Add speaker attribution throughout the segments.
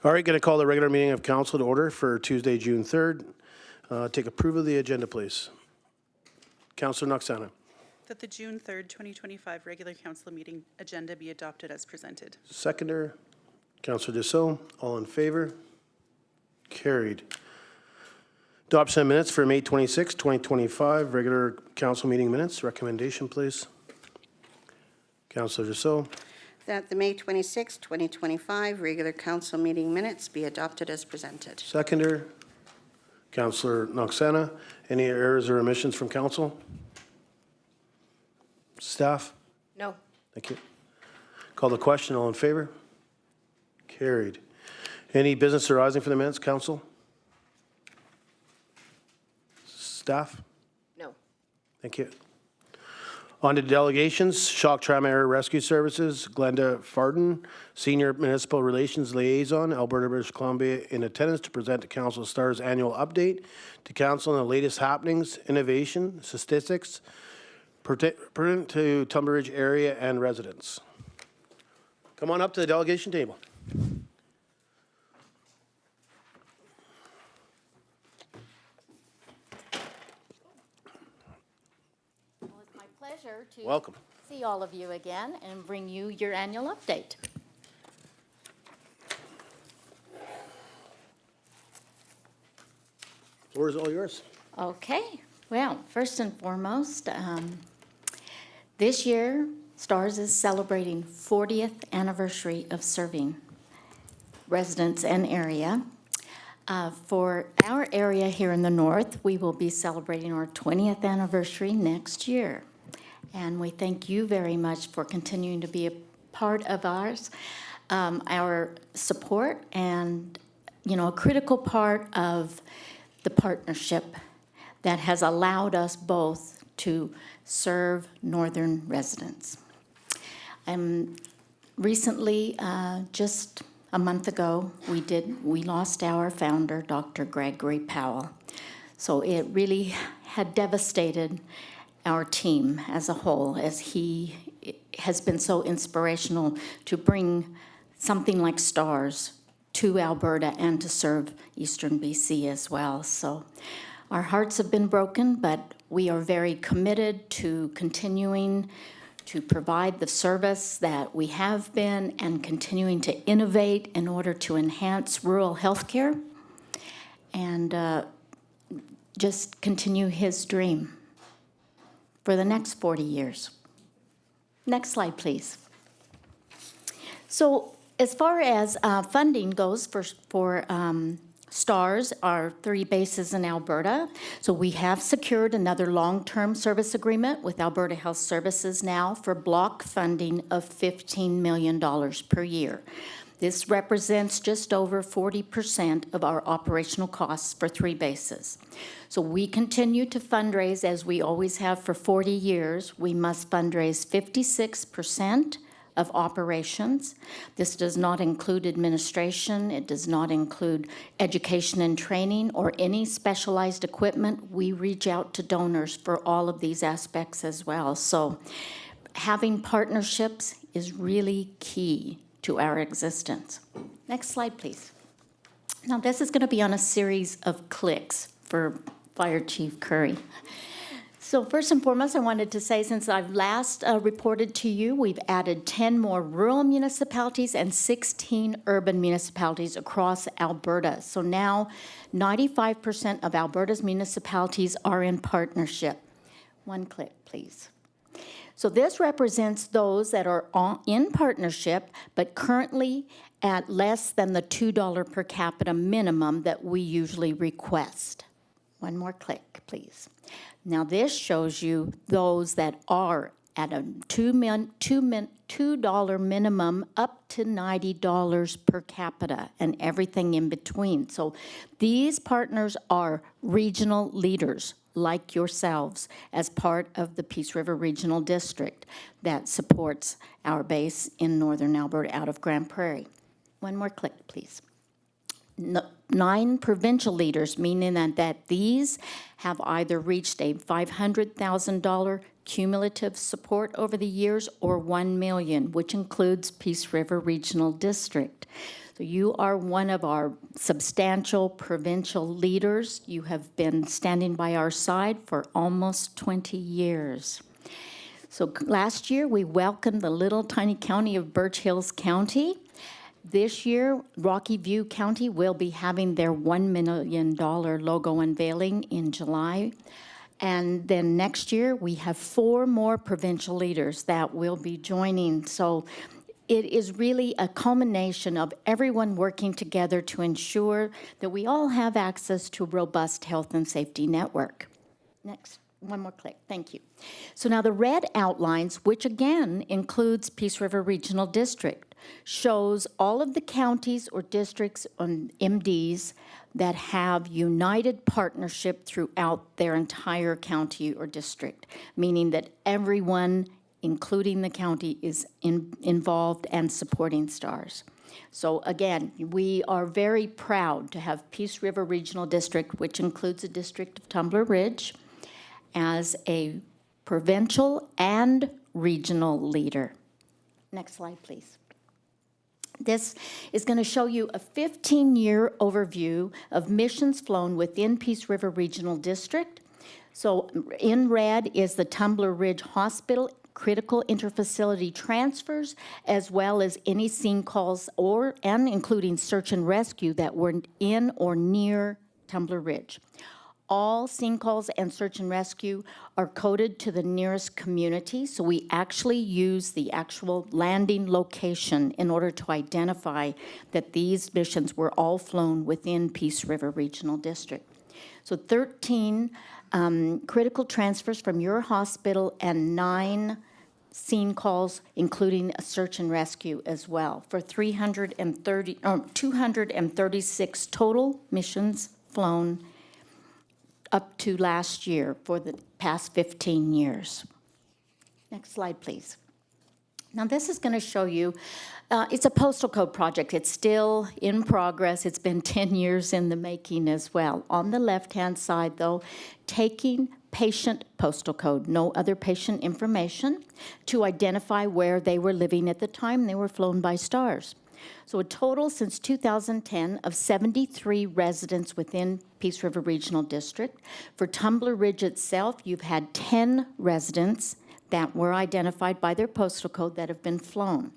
Speaker 1: All right, going to call the regular meeting of council to order for Tuesday, June 3rd. Take approval of the agenda, please. Councillor Noxana.
Speaker 2: That the June 3rd, 2025 regular council meeting agenda be adopted as presented.
Speaker 1: Seconder, Councillor Dussault. All in favor? Carried. Adoption of minutes for May 26, 2025, regular council meeting minutes. Recommendation, please. Councillor Dussault.
Speaker 3: That the May 26, 2025 regular council meeting minutes be adopted as presented.
Speaker 1: Seconder, Councillor Noxana. Any errors or omissions from council? Staff?
Speaker 3: No.
Speaker 1: Thank you. Call the question. All in favor? Carried. Any business arising from the minutes, council? Staff?
Speaker 3: No.
Speaker 1: Thank you. On to delegations. Shock Trauma Area Rescue Services, Glenda Farden, Senior Municipal Relations Liaison, Alberta-British Columbia, in attendance to present to Council STAR's annual update to Council on the latest happenings, innovation, statistics, pertinent to Tunbridge area and residents. Come on up to the delegation table.
Speaker 4: Well, it's my pleasure to
Speaker 1: Welcome.
Speaker 4: see all of you again and bring you your annual update.
Speaker 1: Floor is all yours.
Speaker 4: Okay, well, first and foremost, this year, STARS is celebrating 40th anniversary of serving residents and area. For our area here in the north, we will be celebrating our 20th anniversary next year. And we thank you very much for continuing to be a part of our support and, a critical part of the partnership that has allowed us both to serve northern residents. Recently, just a month ago, we lost our founder, Dr. Gregory Powell. So it really had devastated our team as a whole, as he has been so inspirational to bring something like STARS to Alberta and to serve Eastern BC as well. So our hearts have been broken, but we are very committed to continuing to provide the service that we have been and continuing to innovate in order to enhance rural health care and just continue his dream for the next 40 years. Next slide, please. So as far as funding goes for STARS, our 3 bases in Alberta. So we have secured another long-term service agreement with Alberta Health Services now for block funding of $15 million per year. This represents just over 40% of our operational costs for 3 bases. So we continue to fundraise as we always have for 40 years. We must fundraise 56% of operations. This does not include administration. It does not include education and training or any specialized equipment. We reach out to donors for all of these aspects as well. So having partnerships is really key to our existence. Next slide, please. Now this is going to be on a series of clicks for Fire Chief Curry. So first and foremost, I wanted to say, since I've last reported to you, we've added 10 more rural municipalities and 16 urban municipalities across Alberta. So now 95% of Alberta's municipalities are in partnership. One click, please. So this represents those that are in partnership, but currently at less than the $2 per capita minimum that we usually request. One more click, please. Now this shows you those that are at a $2 minimum up to $90 per capita and everything in between. So these partners are regional leaders like yourselves as part of the Peace River Regional District that supports our base in northern Alberta out of Grand Prairie. One more click, please. 9 provincial leaders, meaning that these have either reached a $500,000 cumulative support over the years or $1 million, which includes Peace River Regional District. So you are one of our substantial provincial leaders. You have been standing by our side for almost 20 years. So last year, we welcomed the little tiny county of Birch Hills County. This year, Rocky View County will be having their $1 million logo unveiling in July. And then next year, we have 4 more provincial leaders that will be joining. So it is really a culmination of everyone working together to ensure that we all have access to a robust health and safety network. Next, one more click, thank you. So now the red outlines, which again includes Peace River Regional District, shows all of the counties or districts on MDs that have united partnership throughout their entire county or district, meaning that everyone, including the county, is involved and supporting STARS. So again, we are very proud to have Peace River Regional District, which includes the district of Tumbler Ridge, as a provincial and regional leader. Next slide, please. This is going to show you a 15-year overview of missions flown within Peace River Regional District. So in red is the Tumbler Ridge Hospital critical interfacility transfers, as well as any scene calls and including search and rescue that were in or near Tumbler Ridge. All scene calls and search and rescue are coded to the nearest community, so we actually use the actual landing location in order to identify that these missions were all flown within Peace River Regional District. So 13 critical transfers from your hospital and 9 scene calls, including a search and rescue as well, for 236 total missions flown up to last year for the past 15 years. Next slide, please. Now this is going to show you, it's a postal code project. It's still in progress. It's been 10 years in the making as well. On the left-hand side, though, taking patient postal code, no other patient information, to identify where they were living at the time they were flown by STARS. So a total since 2010 of 73 residents within Peace River Regional District. For Tumbler Ridge itself, you've had 10 residents that were identified by their postal code that have been flown.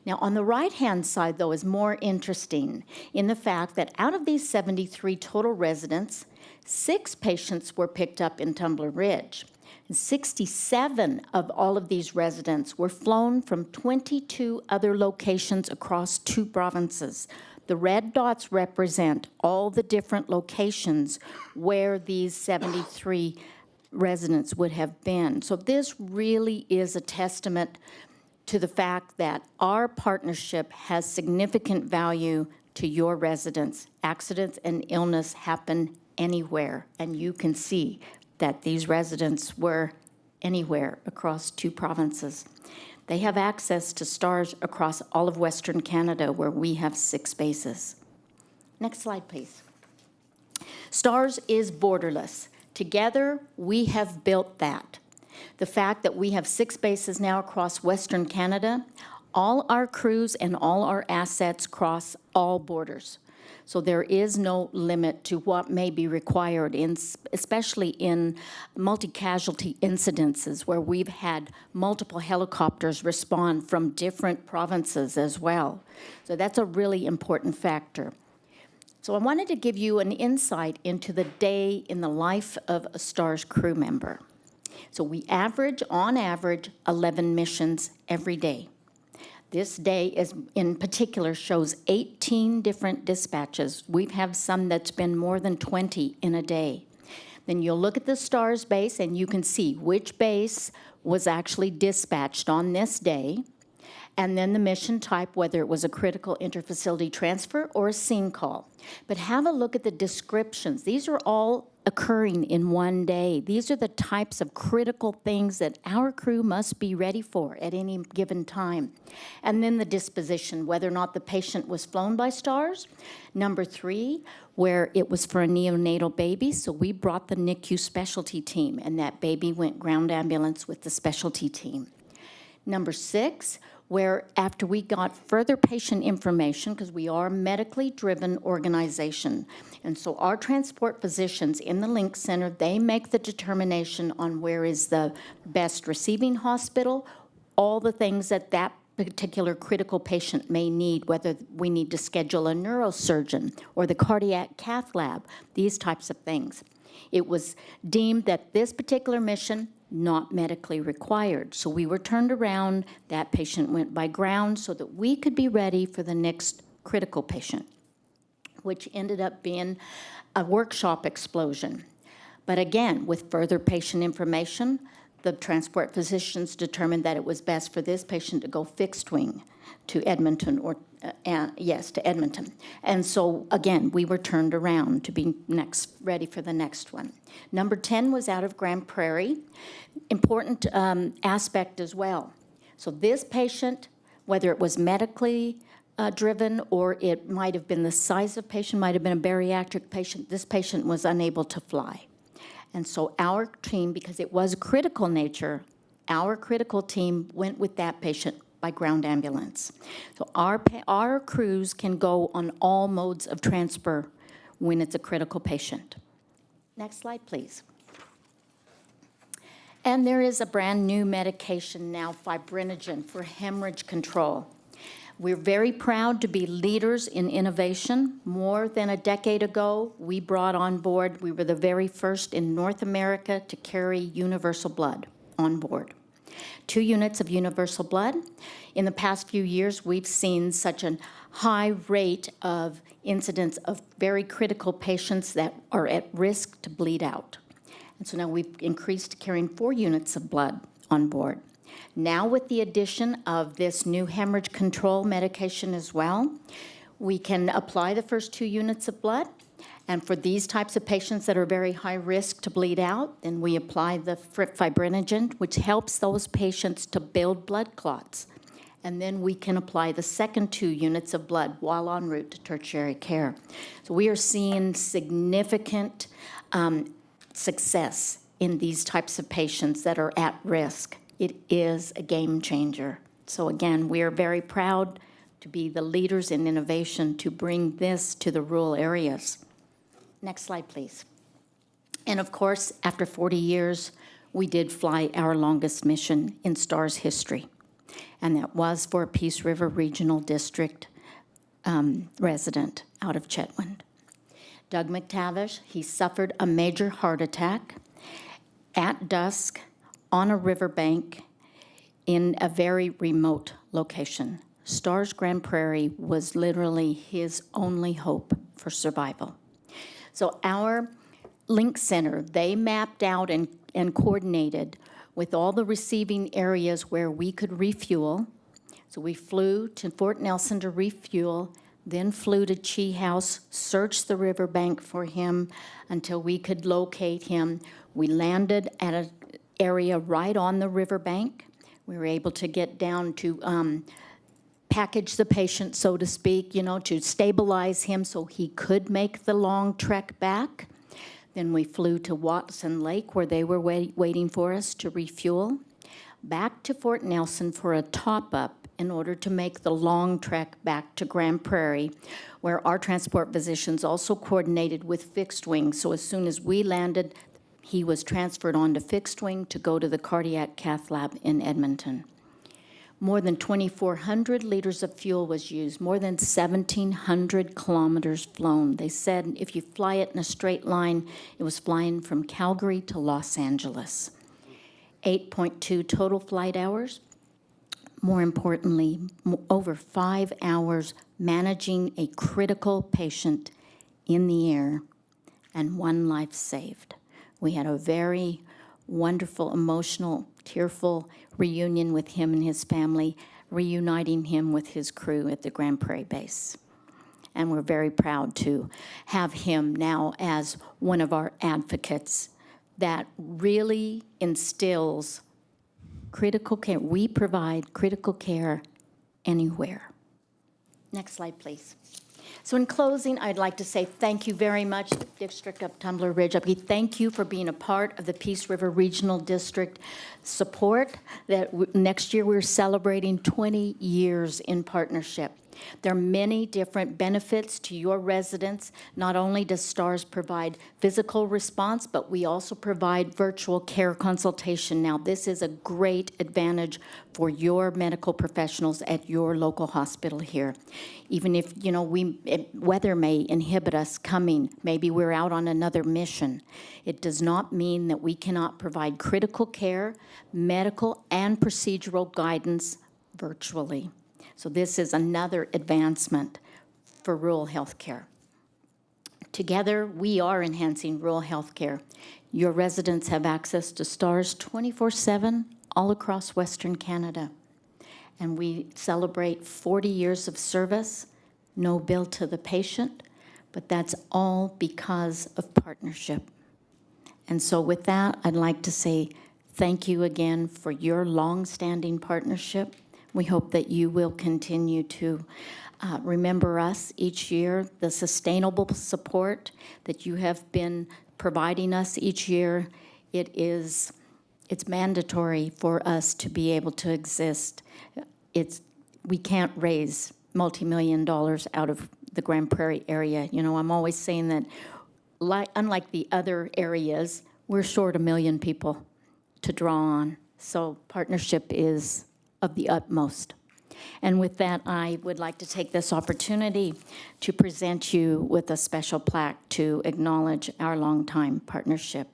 Speaker 4: Now, on the right-hand side, though, is more interesting in the fact that out of these 73 total residents, 6 patients were picked up in Tumbler Ridge. 67 of all of these residents were flown from 22 other locations across 2 provinces. The red dots represent all the different locations where these 73 residents would have been. So this really is a testament to the fact that our partnership has significant value to your residents. Accidents and illness happen anywhere, and you can see that these residents were anywhere across 2 provinces. They have access to STARS across all of Western Canada, where we have 6 bases. Next slide, please. STARS is borderless. Together, we have built that. The fact that we have 6 bases now across Western Canada, all our crews and all our assets cross all borders. So there is no limit to what may be required, especially in multi-casualty incidences where we've had multiple helicopters respond from different provinces as well. So that's a really important factor. So I wanted to give you an insight into the day in the life of a STARS crew member. So we average, on average, 11 missions every day. This day is, in particular, shows 18 different dispatches. We have some that's been more than 20 in a day. Then you'll look at the STARS base and you can see which base was actually dispatched on this day, and then the mission type, whether it was a critical interfacility transfer or a scene call. But have a look at the descriptions. These are all occurring in one day. These are the types of critical things that our crew must be ready for at any given time. And then the disposition, whether or not the patient was flown by STARS. Number 3, where it was for a neonatal baby, so we brought the NICU specialty team, and that baby went ground ambulance with the specialty team. Number 6, where after we got further patient information, because we are a medically driven organization, and so our transport physicians in the Link Center, they make the determination on where is the best receiving hospital, all the things that that particular critical patient may need, whether we need to schedule a neurosurgeon or the cardiac cath lab, these types of things. It was deemed that this particular mission not medically required. So we were turned around, that patient went by ground so that we could be ready for the next critical patient, which ended up being a workshop explosion. But again, with further patient information, the transport physicians determined that it was best for this patient to go fixed wing to Edmonton, or to Edmonton. And so, again, we were turned around to be ready for the next one. Number 10 was out of Grand Prairie. Important aspect as well. So this patient, whether it was medically driven or it might have been the size of patient, might have been a bariatric patient, this patient was unable to fly. And so our team, because it was critical nature, our critical team went with that patient by ground ambulance. So our crews can go on all modes of transfer when it's a critical patient. Next slide, please. And there is a brand new medication now, fibrinogen, for hemorrhage control. We're very proud to be leaders in innovation. More than a decade ago, we brought on board, we were the very first in North America to carry universal blood on board. 2 units of universal blood. In the past few years, we've seen such a high rate of incidence of very critical patients that are at risk to bleed out. And so now we've increased to carrying 4 units of blood on board. Now with the addition of this new hemorrhage control medication as well, we can apply the first 2 units of blood. And for these types of patients that are very high risk to bleed out, then we apply the fibrinogen, which helps those patients to build blood clots. And then we can apply the second 2 units of blood while en route to tertiary care. So we are seeing significant success in these types of patients that are at risk. It is a game changer. So again, we are very proud to be the leaders in innovation to bring this to the rural areas. Next slide, please. And of course, after 40 years, we did fly our longest mission in STAR's history. And that was for a Peace River Regional District resident out of Chetwynd. Doug McTavish, he suffered a major heart attack at dusk on a riverbank in a very remote location. STAR's Grand Prairie was literally his only hope for survival. So our Link Center, they mapped out and coordinated with all the receiving areas where we could refuel. So we flew to Fort Nelson to refuel, then flew to Chi House, searched the riverbank for him until we could locate him. We landed at an area right on the riverbank. We were able to get down to package the patient, so to speak, to stabilize him so he could make the long trek back. Then we flew to Watson Lake, where they were waiting for us to refuel. Back to Fort Nelson for a top-up in order to make the long trek back to Grand Prairie, where our transport physicians also coordinated with fixed wing. So as soon as we landed, he was transferred onto fixed wing to go to the cardiac cath lab in Edmonton. More than 2,400 liters of fuel was used, more than 1,700 kilometers flown. They said if you fly it in a straight line, it was flying from Calgary to Los Angeles. 8.2 total flight hours. More importantly, over 5 hours managing a critical patient in the air, and 1 life saved. We had a very wonderful, emotional, tearful reunion with him and his family, reuniting him with his crew at the Grand Prairie base. And we're very proud to have him now as one of our advocates that really instills critical care. We provide critical care anywhere. Next slide, please. So in closing, I'd like to say thank you very much, District of Tumbler Ridge. Thank you for being a part of the Peace River Regional District support. Next year, we're celebrating 20 years in partnership. There are many different benefits to your residents. Not only does STARS provide physical response, but we also provide virtual care consultation. Now, this is a great advantage for your medical professionals at your local hospital here. Even if, weather may inhibit us coming, maybe we're out on another mission, it does not mean that we cannot provide critical care, medical, and procedural guidance virtually. So this is another advancement for rural health care. Together, we are enhancing rural health care. Your residents have access to STARS 24/7 all across Western Canada. And we celebrate 40 years of service, no bill to the patient, but that's all because of partnership. And so with that, I'd like to say thank you again for your long-standing partnership. We hope that you will continue to remember us each year, the sustainable support that you have been providing us each year. It's mandatory for us to be able to exist. We can't raise multi-million dollars out of the Grand Prairie area. I'm always saying that unlike the other areas, we're short 1 million people to draw on. So partnership is of the utmost. And with that, I would like to take this opportunity to present you with a special plaque to acknowledge our longtime partnership.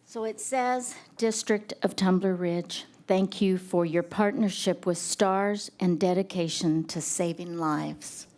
Speaker 4: So it says, District of Tumbler Ridge, thank you for your partnership with STARS and dedication to saving lives.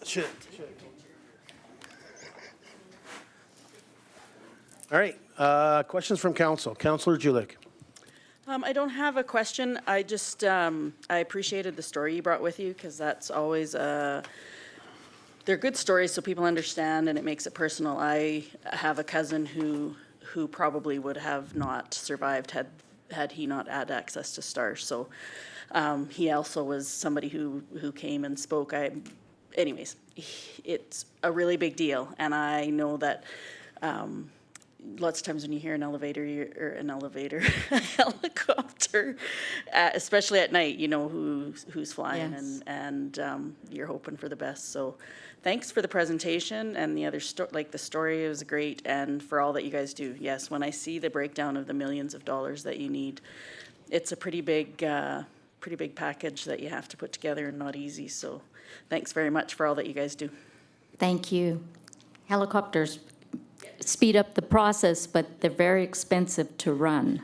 Speaker 1: Should. All right, questions from council. Councillor Julik.
Speaker 2: I don't have a question. I just, I appreciated the story you brought with you, because that's always, they're good stories so people understand, and it makes it personal. I have a cousin who probably would have not survived had he not had access to STARS. So he also was somebody who came and spoke. Anyways, it's a really big deal, and I know that lots of times when you hear a helicopter, especially at night, you know who's flying.
Speaker 4: Yes.
Speaker 2: and you're hoping for the best. So thanks for the presentation, and the other the story was great, and for all that you guys do. Yes, when I see the breakdown of the millions of dollars that you need, it's a pretty big package that you have to put together, and not easy. So thanks very much for all that you guys do.
Speaker 4: Thank you. Helicopters speed up the process, but they're very expensive to run.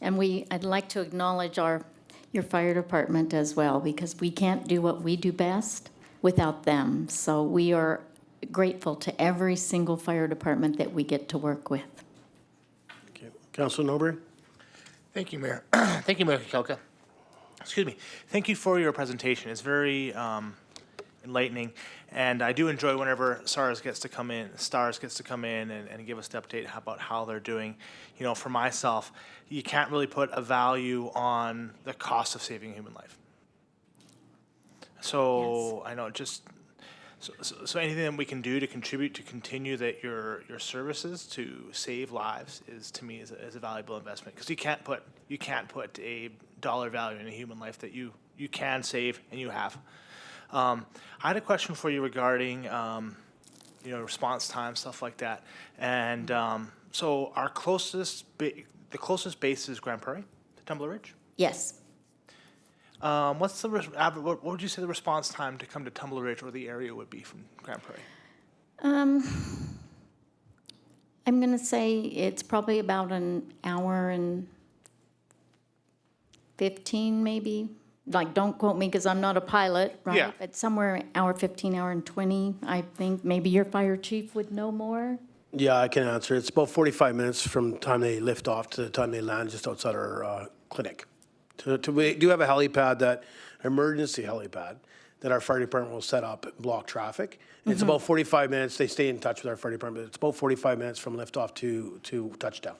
Speaker 4: And I'd like to acknowledge your fire department as well, because we can't do what we do best without them. So we are grateful to every single fire department that we get to work with.
Speaker 1: Okay. Councillor Nobre.
Speaker 5: Thank you, Mayor. Thank you, Mayor Kikelka. Excuse me. Thank you for your presentation. It's very enlightening, and I do enjoy whenever STARS gets to come in and give us the update about how they're doing. You know, for myself, you can't really put a value on the cost of saving a human life. So I know so anything that we can do to contribute to continue that your services to save lives is, to me, is a valuable investment, because you can't put a dollar value in a human life that you can save, and you have. I had a question for you regarding response time, stuff like that, and So our the closest base is Grand Prairie, to Tumble Ridge.
Speaker 4: Yes.
Speaker 5: What's the what would you say the response time to come to Tumble Ridge or the area would be from Grand Prairie?
Speaker 4: I'm going to say it's probably about an hour and 15 maybe. Like, don't quote me because I'm not a pilot, right?
Speaker 5: Yeah.
Speaker 4: But somewhere hour 15, hour and 20, I think. Maybe your fire chief would know more.
Speaker 1: Yeah, I can answer. It's about 45 minutes from the time they lift off to the time they land just outside our clinic. We do have a helipad, emergency helipad, that our fire department will set up and block traffic. It's about 45 minutes. They stay in touch with our fire department. It's about 45 minutes from liftoff to touchdown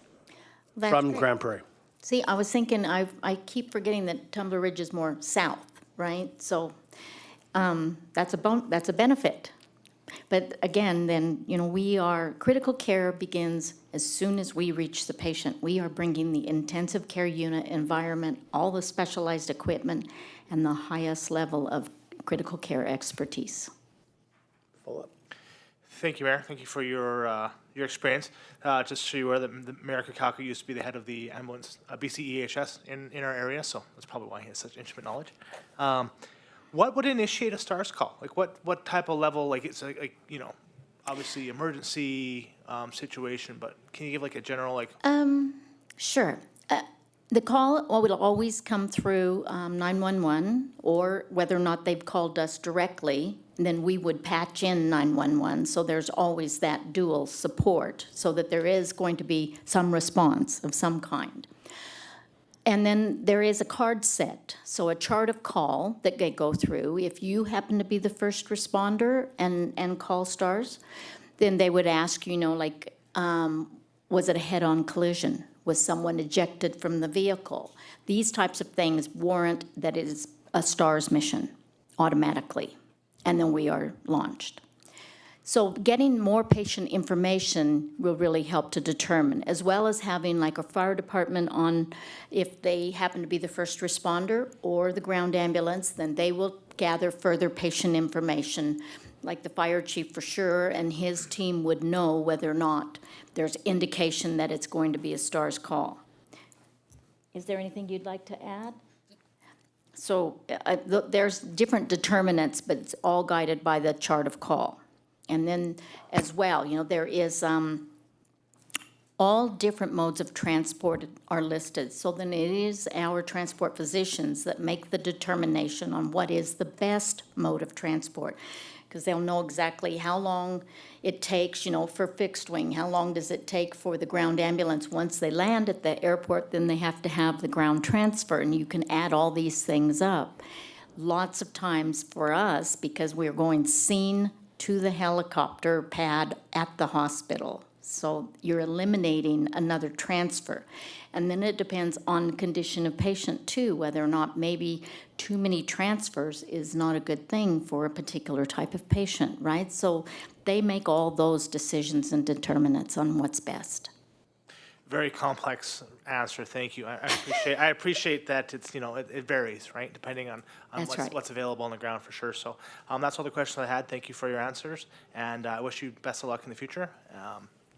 Speaker 4: That's
Speaker 1: from
Speaker 4: great.
Speaker 1: Grand Prairie.
Speaker 4: See, I was thinking, I keep forgetting that Tumbler Ridge is more south, right? So that's a benefit. But again, then, critical care begins as soon as we reach the patient. We are bringing the intensive care unit environment, all the specialized equipment, and the highest level of critical care expertise.
Speaker 1: Full up.
Speaker 5: Thank you, Mayor. Thank you for your experience. Just to show you where the Mayor Kakalka used to be the head of the ambulance, BCEHS in our area, so that's probably why he has such intimate knowledge. What would initiate a STARS call? Like what type of level, like it's like obviously emergency situation, but can you give like a general like?
Speaker 4: Sure. The call will always come through 911, or whether or not they've called us directly, then we would patch in 911. So there's always that dual support so that there is going to be some response of some kind. And then there is a card set, so a chart of call that they go through. If you happen to be the first responder and call STARS, then they would ask, was it a head-on collision? Was someone ejected from the vehicle? These types of things warrant that it is a STARS mission automatically, and then we are launched. So getting more patient information will really help to determine, as well as having like a fire department on, if they happen to be the first responder or the ground ambulance, then they will gather further patient information, like the fire chief for sure, and his team would know whether or not there's indication that it's going to be a STARS call. Is there anything you'd like to add? So there's different determinants, but it's all guided by the chart of call. And then as well, there is all different modes of transport are listed. So then it is our transport physicians that make the determination on what is the best mode of transport, because they'll know exactly how long it takes, for fixed wing. How long does it take for the ground ambulance? Once they land at the airport, then they have to have the ground transfer, and you can add all these things up. Lots of times for us, because we're going scene to the helicopter pad at the hospital. So you're eliminating another transfer. And then it depends on condition of patient too, whether or not maybe too many transfers is not a good thing for a particular type of patient, right? So they make all those decisions and determinants on what's best.
Speaker 5: Very complex answer. Thank you. I appreciate that it's it varies, right, depending on
Speaker 4: That's right.
Speaker 5: what's available on the ground for sure. So that's all the questions I had. Thank you for your answers, and I wish you best of luck in the future.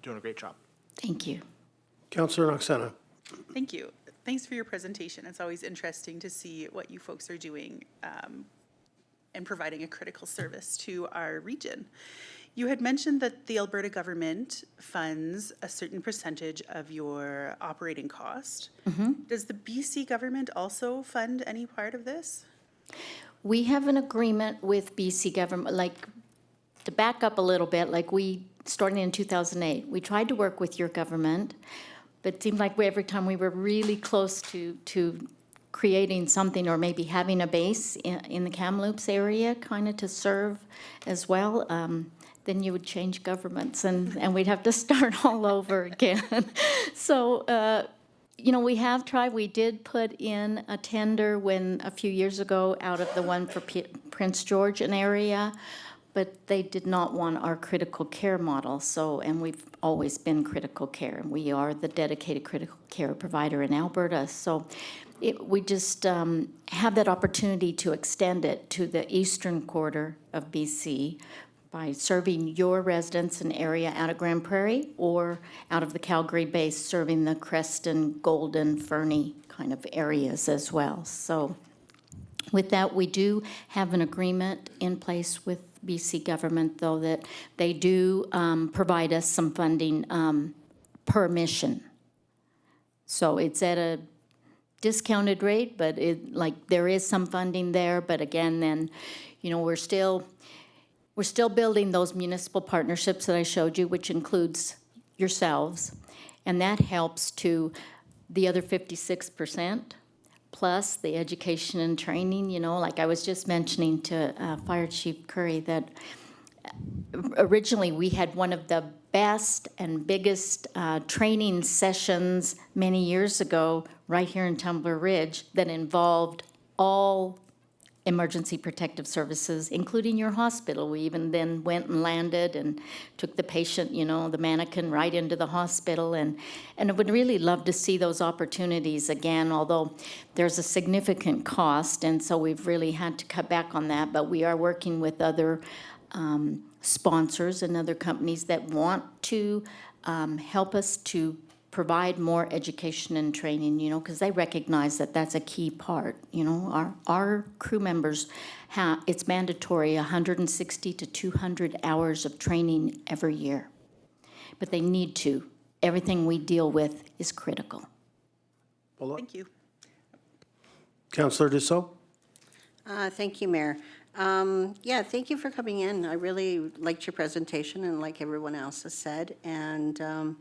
Speaker 5: Doing a great job.
Speaker 4: Thank you.
Speaker 1: Councillor Noxena.
Speaker 6: Thank you. Thanks for your presentation. It's always interesting to see what you folks are doing and providing a critical service to our region. You had mentioned that the Alberta government funds a certain percentage of your operating cost. Does the BC government also fund any part of this?
Speaker 4: We have an agreement with BC government, like, to back up a little bit, like starting in 2008, we tried to work with your government, but it seemed like every time we were really close to creating something or maybe having a base in the Kamloops area kind of to serve as well, then you would change governments and we'd have to start all over again. So, we have tried. We did put in a tender a few years ago out of the one for Prince George an area, but they did not want our critical care model. So, and we've always been critical care. We are the dedicated critical care provider in Alberta. So we just have that opportunity to extend it to the eastern quarter of BC, by serving your residents and area out of Grand Prairie or out of the Calgary base, serving the Creston, Golden, Fernie kind of areas as well. So with that, we do have an agreement in place with BC government, though, that they do provide us some funding per mission. So it's at a discounted rate, but there is some funding there. But again, then, we're still building those municipal partnerships that I showed you, which includes yourselves, and that helps to the other 56%, plus the education and training. Like I was just mentioning to Fire Chief Curry that originally we had one of the best and biggest training sessions many years ago right here in Tumbler Ridge that involved all emergency protective services, including your hospital. We even then went and landed and took the patient, the mannequin, right into the hospital. And I would really love to see those opportunities again, although there's a significant cost, and so we've really had to cut back on that. But we are working with other sponsors and other companies that want to help us to provide more education and training, because they recognize that that's a key part. Our crew members it's mandatory 160 to 200 hours of training every year. But they need to. Everything we deal with is critical.
Speaker 6: Thank you.
Speaker 1: Councillor Dussault?
Speaker 3: Thank you, Mayor. Yeah, thank you for coming in. I really liked your presentation, and like everyone else has said. And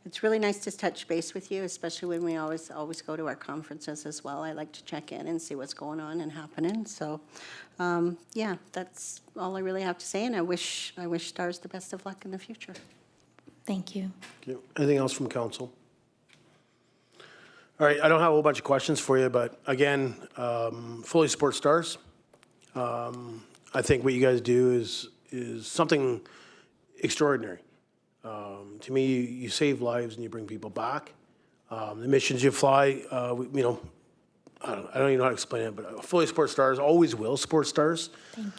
Speaker 3: it's really nice to touch base with you, especially when we always go to our conferences as well. I like to check in and see what's going on and happening. So, yeah, that's all I really have to say. And I wish STARS the best of luck in the future.
Speaker 4: Thank you.
Speaker 1: Anything else from council? All right, I don't have a whole bunch of questions for you, but again, fully support STARS. I think what you guys do is something extraordinary. To me, you save lives and you bring people back. The missions you fly, I don't even know how to explain it, but fully support STARS, always will support STARS.
Speaker 4: Thank you.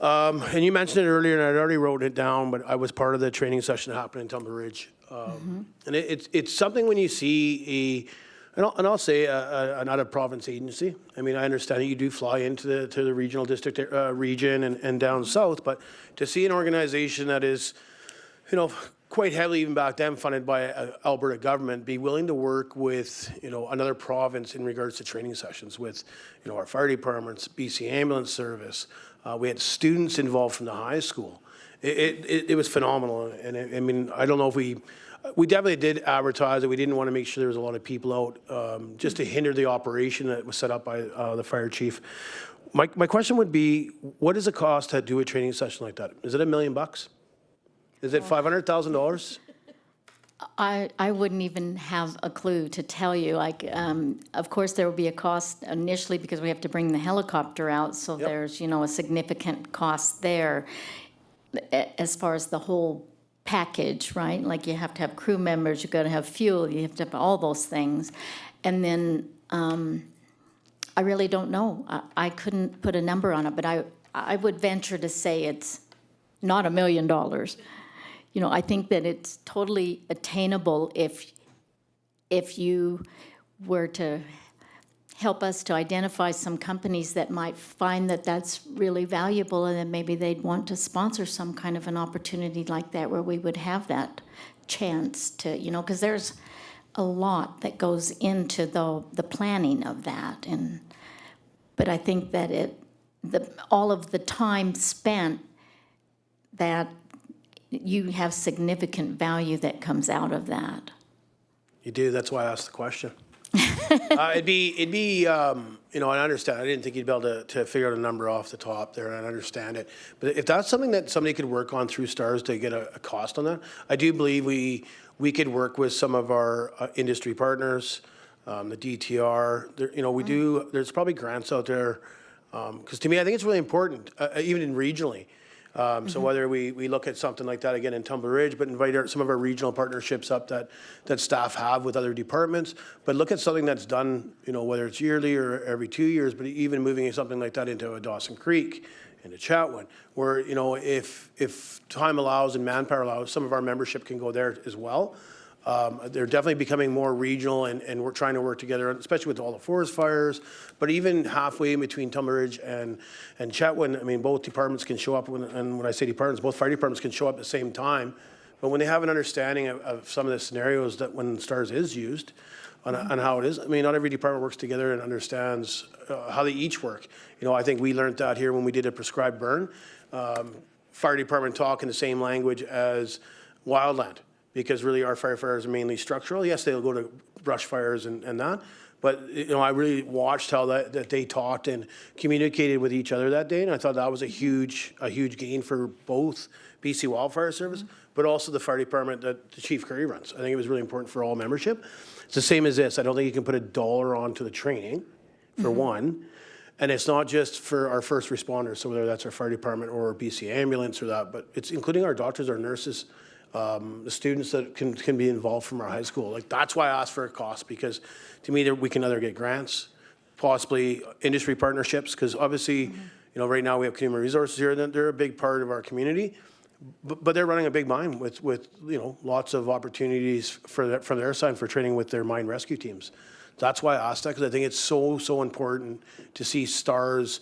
Speaker 1: And you mentioned it earlier, and I'd already wrote it down, but I was part of the training session that happened in Tumbler Ridge. And it's something when you see I'll say an out-of-province agency. I mean, I understand that you do fly into the regional district region and down south, but to see an organization that is, quite heavily even back then funded by Alberta government, be willing to work with, another province in regards to training sessions with, our fire departments, BC Ambulance Service. We had students involved from the high school. It was phenomenal. And I mean, I don't know if we definitely did advertise it. We didn't want to make sure there was a lot of people out just to hinder the operation that was set up by the fire chief. My question would be, what does it cost to do a training session like that? Is it $1 million? Is it $500,000?
Speaker 4: I wouldn't even have a clue to tell you. Of course, there will be a cost initially because we have to bring the helicopter out, so
Speaker 1: Yep.
Speaker 4: there's, a significant cost there as far as the whole package, right? Like you have to have crew members, you've got to have fuel, you have to have all those things. And then I really don't know. I couldn't put a number on it, but I would venture to say it's not $1 million. I think that it's totally attainable if you were to help us to identify some companies that might find that that's really valuable, and then maybe they'd want to sponsor some kind of an opportunity like that where we would have that chance to, because there's a lot that goes into the planning of that. But I think that all of the time spent, that you have significant value that comes out of that.
Speaker 1: You do. That's why I asked the question. It'd be, I understand. I didn't think you'd be able to figure out a number off the top there, and I understand it. But if that's something that somebody could work on through STARS to get a cost on that, I do believe we could work with some of our industry partners, the DTR. There's probably grants out there, because to me, I think it's really important, even in regionally. So whether we look at something like that again in Tumble Ridge, but invite some of our regional partnerships up that staff have with other departments, but look at something that's done, whether it's yearly or every 2 years, but even moving something like that into a Dawson Creek, into Chatwin, where, if time allows and manpower allows, some of our membership can go there as well. They're definitely becoming more regional, and we're trying to work together, especially with all the forest fires, but even halfway in between Tumble Ridge and Chetwynd, I mean, both departments can show up, and when I say departments, both fire departments can show up at the same time, but when they have an understanding of some of the scenarios that when STARS is used, on how it is, I mean, not every department works together and understands how they each work. I think we learned that here when we did a prescribed burn. Fire department talk in the same language as wildland, because really our firefighters are mainly structural. Yes, they'll go to brush fires and that, but I really watched how that they talked and communicated with each other that day, and I thought that was a huge gain for both BC Wildfire Service, but also the fire department that the Chief Curry runs. I think it was really important for all membership. It's the same as this. I don't think you can put $1 onto the training, for one, and it's not just for our first responders, so whether that's our fire department or BC Ambulance or that, but it's including our doctors, our nurses, the students that can be involved from our high school. Like, that's why I asked for a cost, because to me, we can either get grants, possibly industry partnerships, because obviously, right now we have Human Resources here, and they're a big part of our community, but they're running a big mine with lots of opportunities from their side for training with their mine rescue teams. That's why I asked that, because I think it's so important to see STARS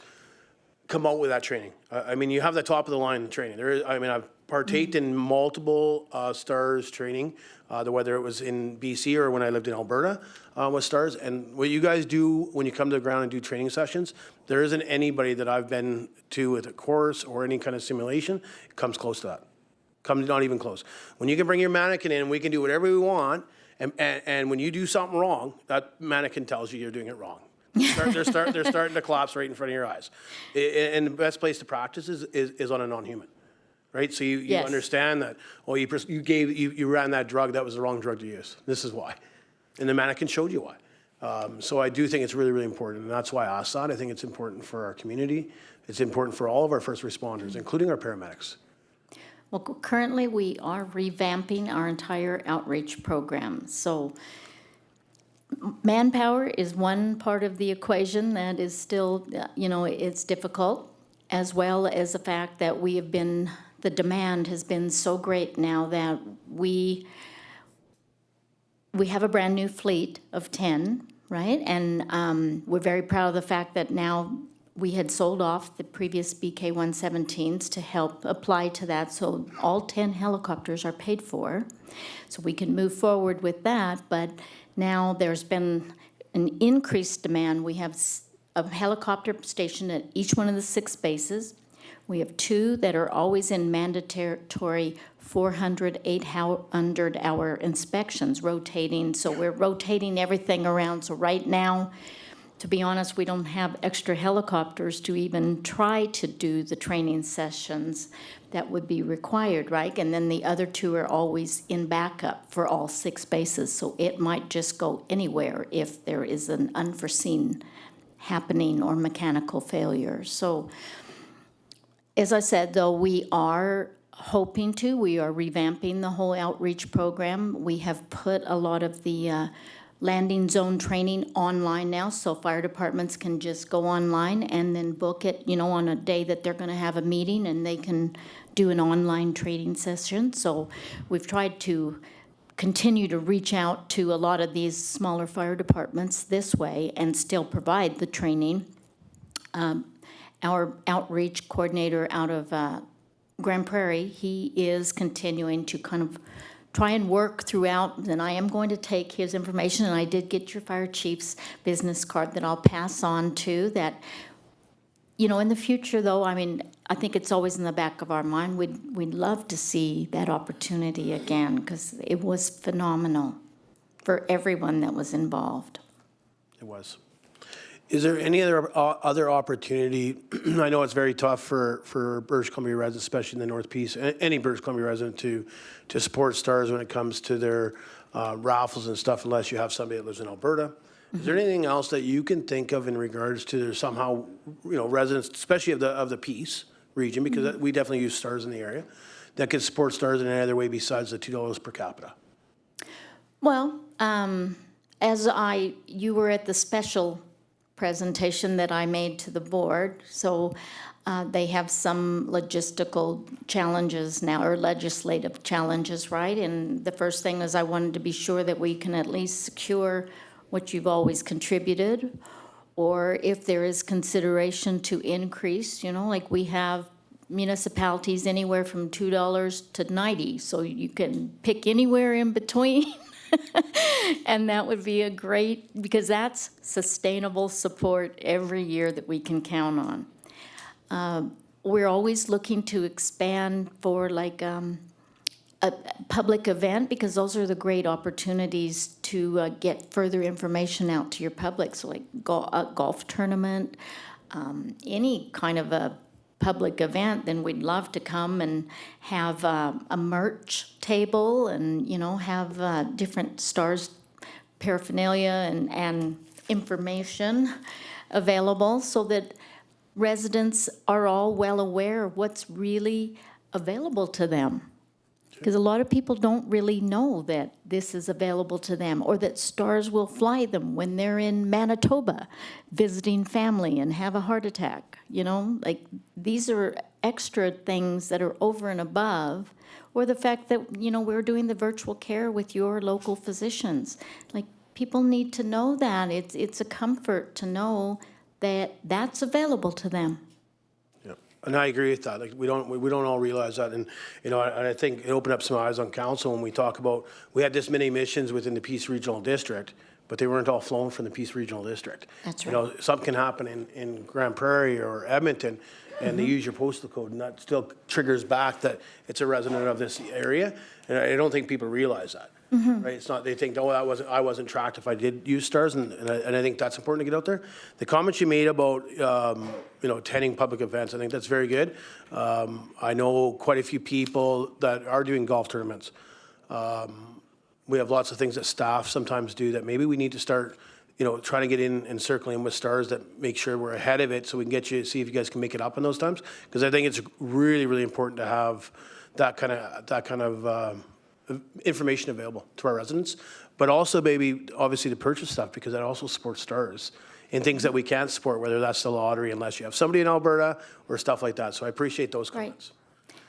Speaker 1: come out with that training. I mean, you have the top of the line training. I've partaked in multiple STARS training, whether it was in BC or when I lived in Alberta with STARS. And what you guys do when you come to the ground and do training sessions, there isn't anybody that I've been to with a course or any kind of simulation comes close to that. Comes not even close. When you can bring your mannequin in, we can do whatever we want, and when you do something wrong, that mannequin tells you you're doing it wrong. They're starting to collapse right in front of your eyes. And the best place to practice is on a non-human, right? So you
Speaker 4: Yes.
Speaker 1: understand that, you ran that drug, that was the wrong drug to use. This is why. And the mannequin showed you why. So I do think it's really important, and that's why I asked that. I think it's important for our community. It's important for all of our first responders, including our paramedics.
Speaker 4: Well, currently, we are revamping our entire outreach program. So manpower is one part of the equation that is still, it's difficult, as well as the fact that the demand has been so great now that we have a brand-new fleet of 10, right? And we're very proud of the fact that now we had sold off the previous BK-117s to help apply to that, so all 10 helicopters are paid for, so we can move forward with that. But now there's been an increased demand. We have a helicopter stationed at each one of the 6 bases. We have 2 that are always in mandatory 400, 800-hour inspections, rotating. So we're rotating everything around. So right now, to be honest, we don't have extra helicopters to even try to do the training sessions that would be required, right? And then the other 2 are always in backup for all 6 bases. So it might just go anywhere if there is an unforeseen happening or mechanical failure. So as I said, though, we are revamping the whole outreach program. We have put a lot of the landing zone training online now, so fire departments can just go online and then book it, on a day that they're going to have a meeting, and they can do an online training session. So we've tried to continue to reach out to a lot of these smaller fire departments this way and still provide the training. Our outreach coordinator out of Grand Prairie, he is continuing to kind of try and work throughout, and I am going to take his information, and I did get your fire chief's business card that I'll pass on to that. In the future, though, I think it's always in the back of our mind. We'd love to see that opportunity again, because it was phenomenal for everyone that was involved.
Speaker 1: It was. Is there any other opportunity? I know it's very tough for British Columbia residents, especially in the North East, any British Columbia resident to support STARS when it comes to their raffles and stuff, unless you have somebody that lives in Alberta. Is there anything else that you can think of in regards to somehow, residents, especially of the peace, region, because we definitely use stars in the area, that could support stars in any other way besides the $2 per capita?
Speaker 4: Well, you were at the special presentation that I made to the board, so they have some logistical challenges now, or legislative challenges, right? And the first thing is I wanted to be sure that we can at least secure what you've always contributed, or if there is consideration to increase, like we have municipalities anywhere from $2 to $90, so you can pick anywhere in between. And that would be a great, because that's sustainable support every year that we can count on. We're always looking to expand for like a public event, because those are the great opportunities to get further information out to your public. So like a golf tournament, any kind of a public event, then we'd love to come and have a merch table and, have different stars paraphernalia and information available so that residents are all well aware of what's really available to them. Because a lot of people don't really know that this is available to them, or that stars will fly them when they're in Manitoba visiting family and have a heart attack. Like these are extra things that are over and above, or the fact that, we're doing the virtual care with your local physicians. Like people need to know that. It's a comfort to know that that's available to them.
Speaker 1: And I agree with that. Like we don't all realize that, and I think it opened up some eyes on council when we talk about we had this many missions within the Peace Regional District, but they weren't all flown from the Peace Regional District.
Speaker 4: That's right.
Speaker 1: Something can happen in Grand Prairie or Edmonton, and they use your postal code, and that still triggers back that it's a resident of this area. And I don't think people realize that. Right? It's not. They think, I wasn't tracked if I did use stars, and I think that's important to get out there. The comments you made about attending public events, I think that's very good. I know quite a few people that are doing golf tournaments. We have lots of things that staff sometimes do that maybe we need to start, trying to get in and circling with stars that make sure we're ahead of it, so we can get you, see if you guys can make it up in those times. Because I think it's really, really important to have that kind of information available to our residents, but also maybe obviously to purchase stuff, because that also supports stars in things that we can't support, whether that's the lottery, unless you have somebody in Alberta or stuff like that. So I appreciate those comments.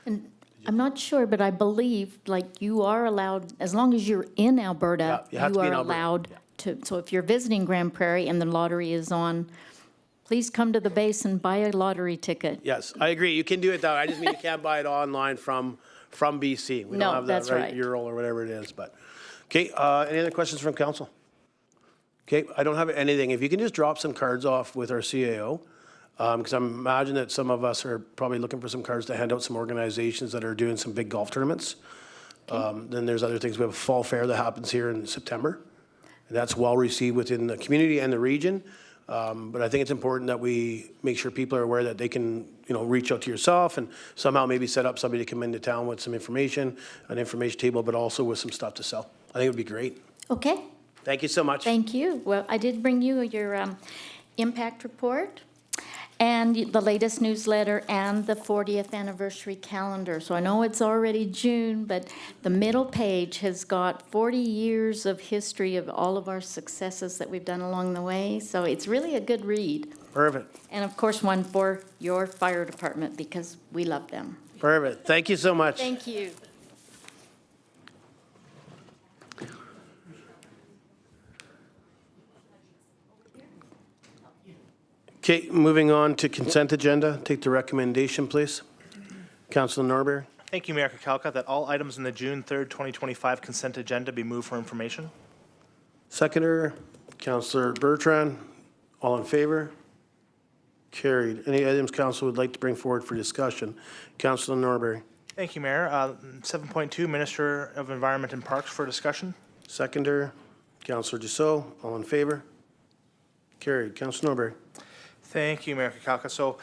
Speaker 4: And I'm not sure, but I believe like you are allowed, as long as you're in Alberta,
Speaker 1: Yeah, you have to be in
Speaker 4: are
Speaker 1: Alberta.
Speaker 4: allowed to. So if you're visiting Grand Prairie and the lottery is on, please come to the base and buy a lottery ticket.
Speaker 1: Yes, I agree. You can do it that way. I just mean you can't buy it online from BC. We
Speaker 4: No,
Speaker 1: don't have that
Speaker 4: that's right.
Speaker 1: Euro or whatever it is. But okay, any other questions from council? Okay, I don't have anything. If you can just drop some cards off with our CAO, because I imagine that some of us are probably looking for some cards to hand out some organizations that are doing some big golf tournaments. Then there's other things. We have a fall fair that happens here in September, and that's well received within the community and the region. But I think it's important that we make sure people are aware that they can, reach out to yourself and somehow maybe set up somebody to come into town with some information, an information table, but also with some stuff to sell. I think it would be great.
Speaker 4: Okay,
Speaker 1: Thank you so much.
Speaker 4: thank you. Well, I did bring you your impact report and the latest newsletter and the 40th anniversary calendar. So I know it's already June, but the middle page has got 40 years of history of all of our successes that we've done along the way. So it's really a good read.
Speaker 1: Perfect.
Speaker 4: And of course, one for your fire department, because we love them.
Speaker 1: Perfect. Thank you so much.
Speaker 4: Thank you.
Speaker 1: Okay, moving on to consent agenda. Take the recommendation, please. Councilor Norbury.
Speaker 5: Thank you, Mayor Kakalka, that all items in the June 3rd, 2025 consent agenda be moved for information.
Speaker 1: Seconder, Councilor Bertrand. All in favor? Carried. Any items council would like to bring forward for discussion? Councilor Norbury.
Speaker 5: Thank you, Mayor. 7.2, Minister of Environment and Parks for discussion.
Speaker 1: Seconder, Councilor Dussault. All in favor? Carried. Councilor Norbury.
Speaker 5: Thank you, Mayor Kakalka. So,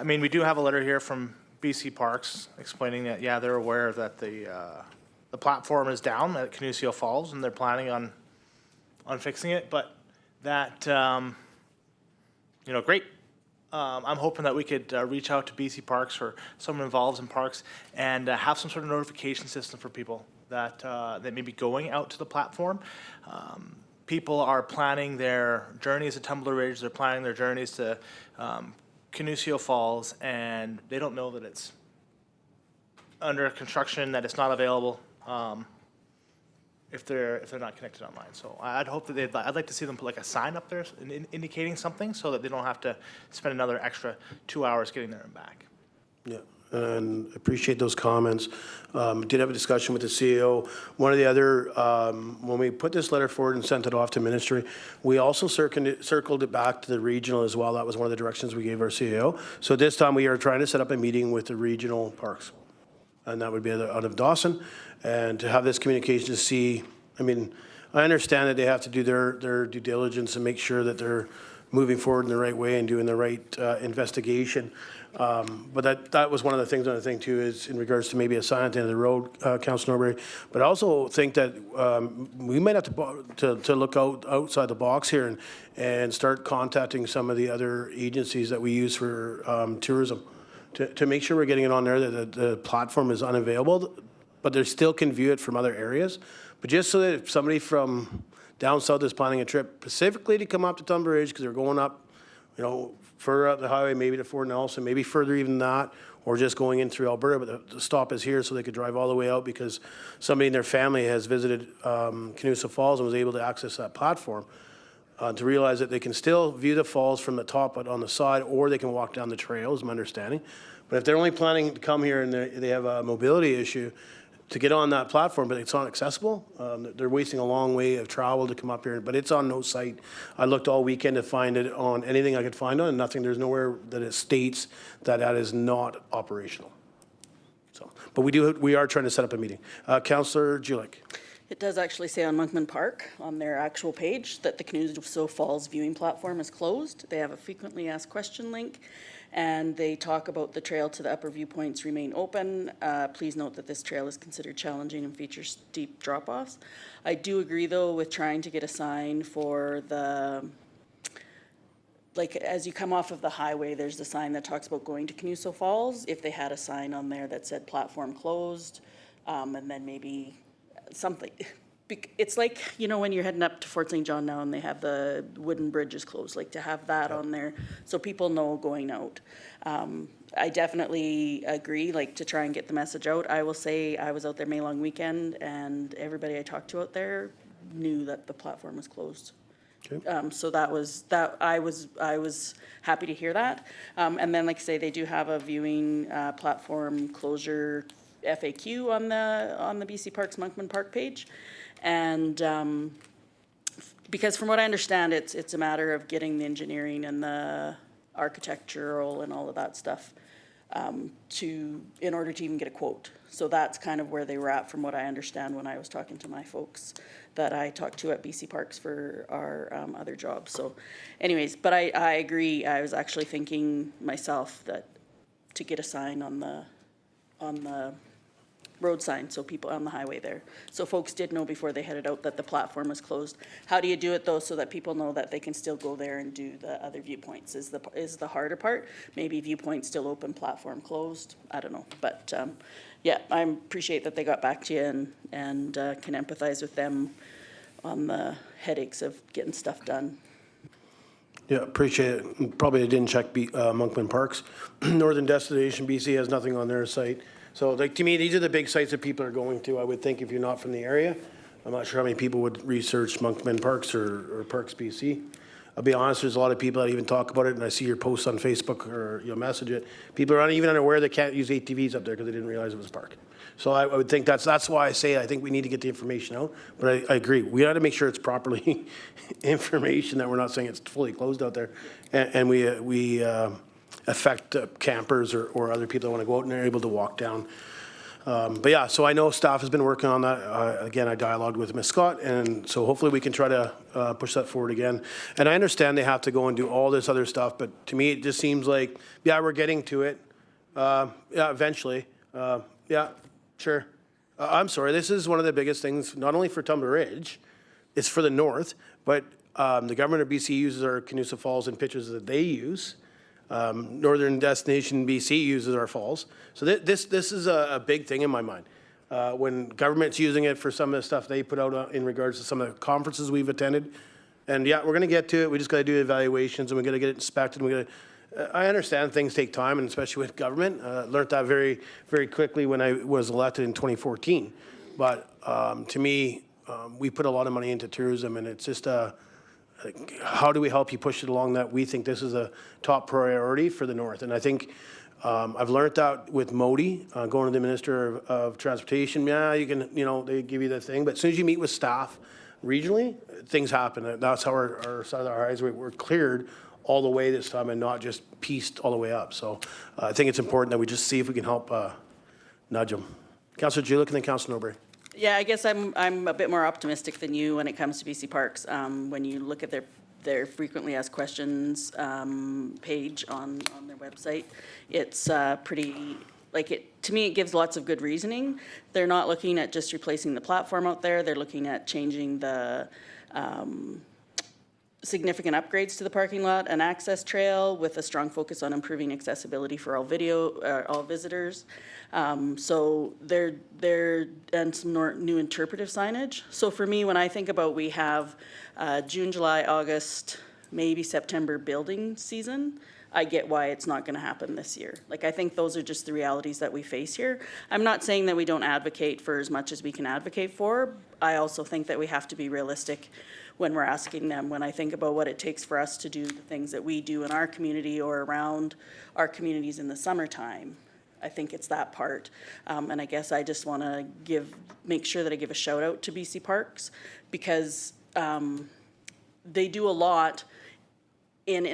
Speaker 5: we do have a letter here from BC Parks explaining that, yeah, they're aware that the platform is down at Kinuseo Falls, and they're planning on fixing it, but that, great. I'm hoping that we could reach out to BC Parks or someone involved in parks and have some sort of notification system for people that that may be going out to the platform. People are planning their journeys to Tumbler Ridge. They're planning their journeys to Kinuseo Falls, and they don't know that it's under construction, that it's not available. If they're not connected online. So I'd hope that I'd like to see them put like a sign up there indicating something so that they don't have to spend another extra 2 hours getting there and back.
Speaker 1: Yeah, and appreciate those comments. Did have a discussion with the CEO. One of the other, when we put this letter forward and sent it off to ministry, we also circled it back to the regional as well. That was one of the directions we gave our CEO. So this time we are trying to set up a meeting with the regional parks. And that would be out of Dawson, and to have this communication to see, I mean, I understand that they have to do their due diligence and make sure that they're moving forward in the right way and doing the right investigation. But that was one of the things, another thing too, is in regards to maybe a sign at the end of the road, Councilor Norbury. But I also think that we might have to look outside the box here and start contacting some of the other agencies that we use for tourism. To make sure we're getting it on there that the platform is unavailable, but they still can view it from other areas. But just so that if somebody from down south is planning a trip specifically to come up to Tumbler Ridge because they're going up, further up the highway, maybe to Fort Nelson, maybe further even that, or just going in through Alberta, but the stop is here so they could drive all the way out because somebody in their family has visited Kinuseo Falls and was able to access that platform. To realize that they can still view the falls from the top but on the side, or they can walk down the trail, is my understanding. But if they're only planning to come here and they have a mobility issue, to get on that platform, but it's not accessible, they're wasting a long way of travel to come up here, but it's on no site. I looked all weekend to find it on anything I could find on, and nothing, there's nowhere that it states that is not operational. So, but we are trying to set up a meeting. Councillor Julik.
Speaker 2: It does actually say on Monkman Park, on their actual page, that the Kinuseo Falls viewing platform is closed. They have a frequently asked question link, and they talk about the trail to the upper viewpoints remain open. Please note that this trail is considered challenging and features steep drop-offs. I do agree, though, with trying to get a sign for the, like, as you come off of the highway, there's the sign that talks about going to Kinuseo Falls. If they had a sign on there that said platform closed, and then maybe something. It's like, when you're heading up to Fort St. John now and they have the wooden bridges closed, like to have that on there so people know going out. I definitely agree, like to try and get the message out. I will say I was out there May long weekend and everybody I talked to out there knew that the platform was closed.
Speaker 1: Okay.
Speaker 2: So I was happy to hear that. And then, like I say, they do have a viewing platform closure FAQ on the BC Parks Monkman Park page. And because from what I understand, it's a matter of getting the engineering and the architectural and all of that stuff in order to even get a quote. So that's kind of where they were at from what I understand when I was talking to my folks that I talked to at BC Parks for our other jobs. So anyways, but I agree. I was actually thinking myself that to get a sign on the road sign, so people on the highway there. So folks did know before they headed out that the platform was closed. How do you do it though so that people know that they can still go there and do the other viewpoints is the harder part. Maybe viewpoint still open, platform closed. I don't know. But yeah, I appreciate that they got back to you and can empathize with them on the headaches of getting stuff done.
Speaker 1: Yeah, appreciate it. Probably I didn't check Monkman Parks. Northern Destination BC has nothing on their site. So like to me, these are the big sites that people are going to. I would think if you're not from the area, I'm not sure how many people would research Monkman Parks or Parks BC. I'll be honest, there's a lot of people that even talk about it, and I see your posts on Facebook or you'll message it. People are not even unaware they can't use ATVs up there because they didn't realize it was a park. So I would think that's why I say I think we need to get the information out. But I agree, we got to make sure it's properly information, that we're not saying it's fully closed out there, and we affect campers or other people that want to go out and they're able to walk down. But yeah, so I know staff has been working on that. Again, I dialogued with Ms. Scott, and so hopefully we can try to push that forward again. And I understand they have to go and do all this other stuff, but to me, it just seems like, yeah, we're getting to it. Yeah, eventually. Yeah, sure. I'm sorry, this is one of the biggest things, not only for Tumbler Ridge, it's for the north, but the government of BC uses our Kinuseo Falls in pictures that they use. Northern Destination BC uses our falls. So this is a big thing in my mind. When government's using it for some of the stuff they put out in regards to some of the conferences we've attended. And yeah, we're going to get to it. We just got to do evaluations and we got to get it inspected. And we got to, I understand things take time, and especially with government. Learned that very, very quickly when I was elected in 2014. But to me, we put a lot of money into tourism, and it's just how do we help you push it along that we think this is a top priority for the North. And I think I've learned that with Modi, going to the Minister of Transportation. Yeah, you can, they give you the thing. But as soon as you meet with staff regionally, things happen. That's how our side of our highways were cleared all the way this time and not just pieced all the way up. So I think it's important that we just see if we can help nudge them. Councillor Julick and then Councillor Nobre.
Speaker 2: Yeah, I guess I'm a bit more optimistic than you when it comes to BC Parks. When you look at their frequently asked questions page on their website, it's pretty, to me, it gives lots of good reasoning. They're not looking at just replacing the platform out there. They're looking at changing the significant upgrades to the parking lot and access trail with a strong focus on improving accessibility for all visitors. So and some new interpretive signage. So for me, when I think about we have June, July, August, maybe September building season, I get why it's not going to happen this year. I think those are just the realities that we face here. I'm not saying that we don't advocate for as much as we can advocate for. I also think that we have to be realistic when we're asking them. When I think about what it takes for us to do the things that we do in our community or around our communities in the summertime, I think it's that part. And I guess I just want to make sure that I give a shout out to BC Parks, because they do a lot in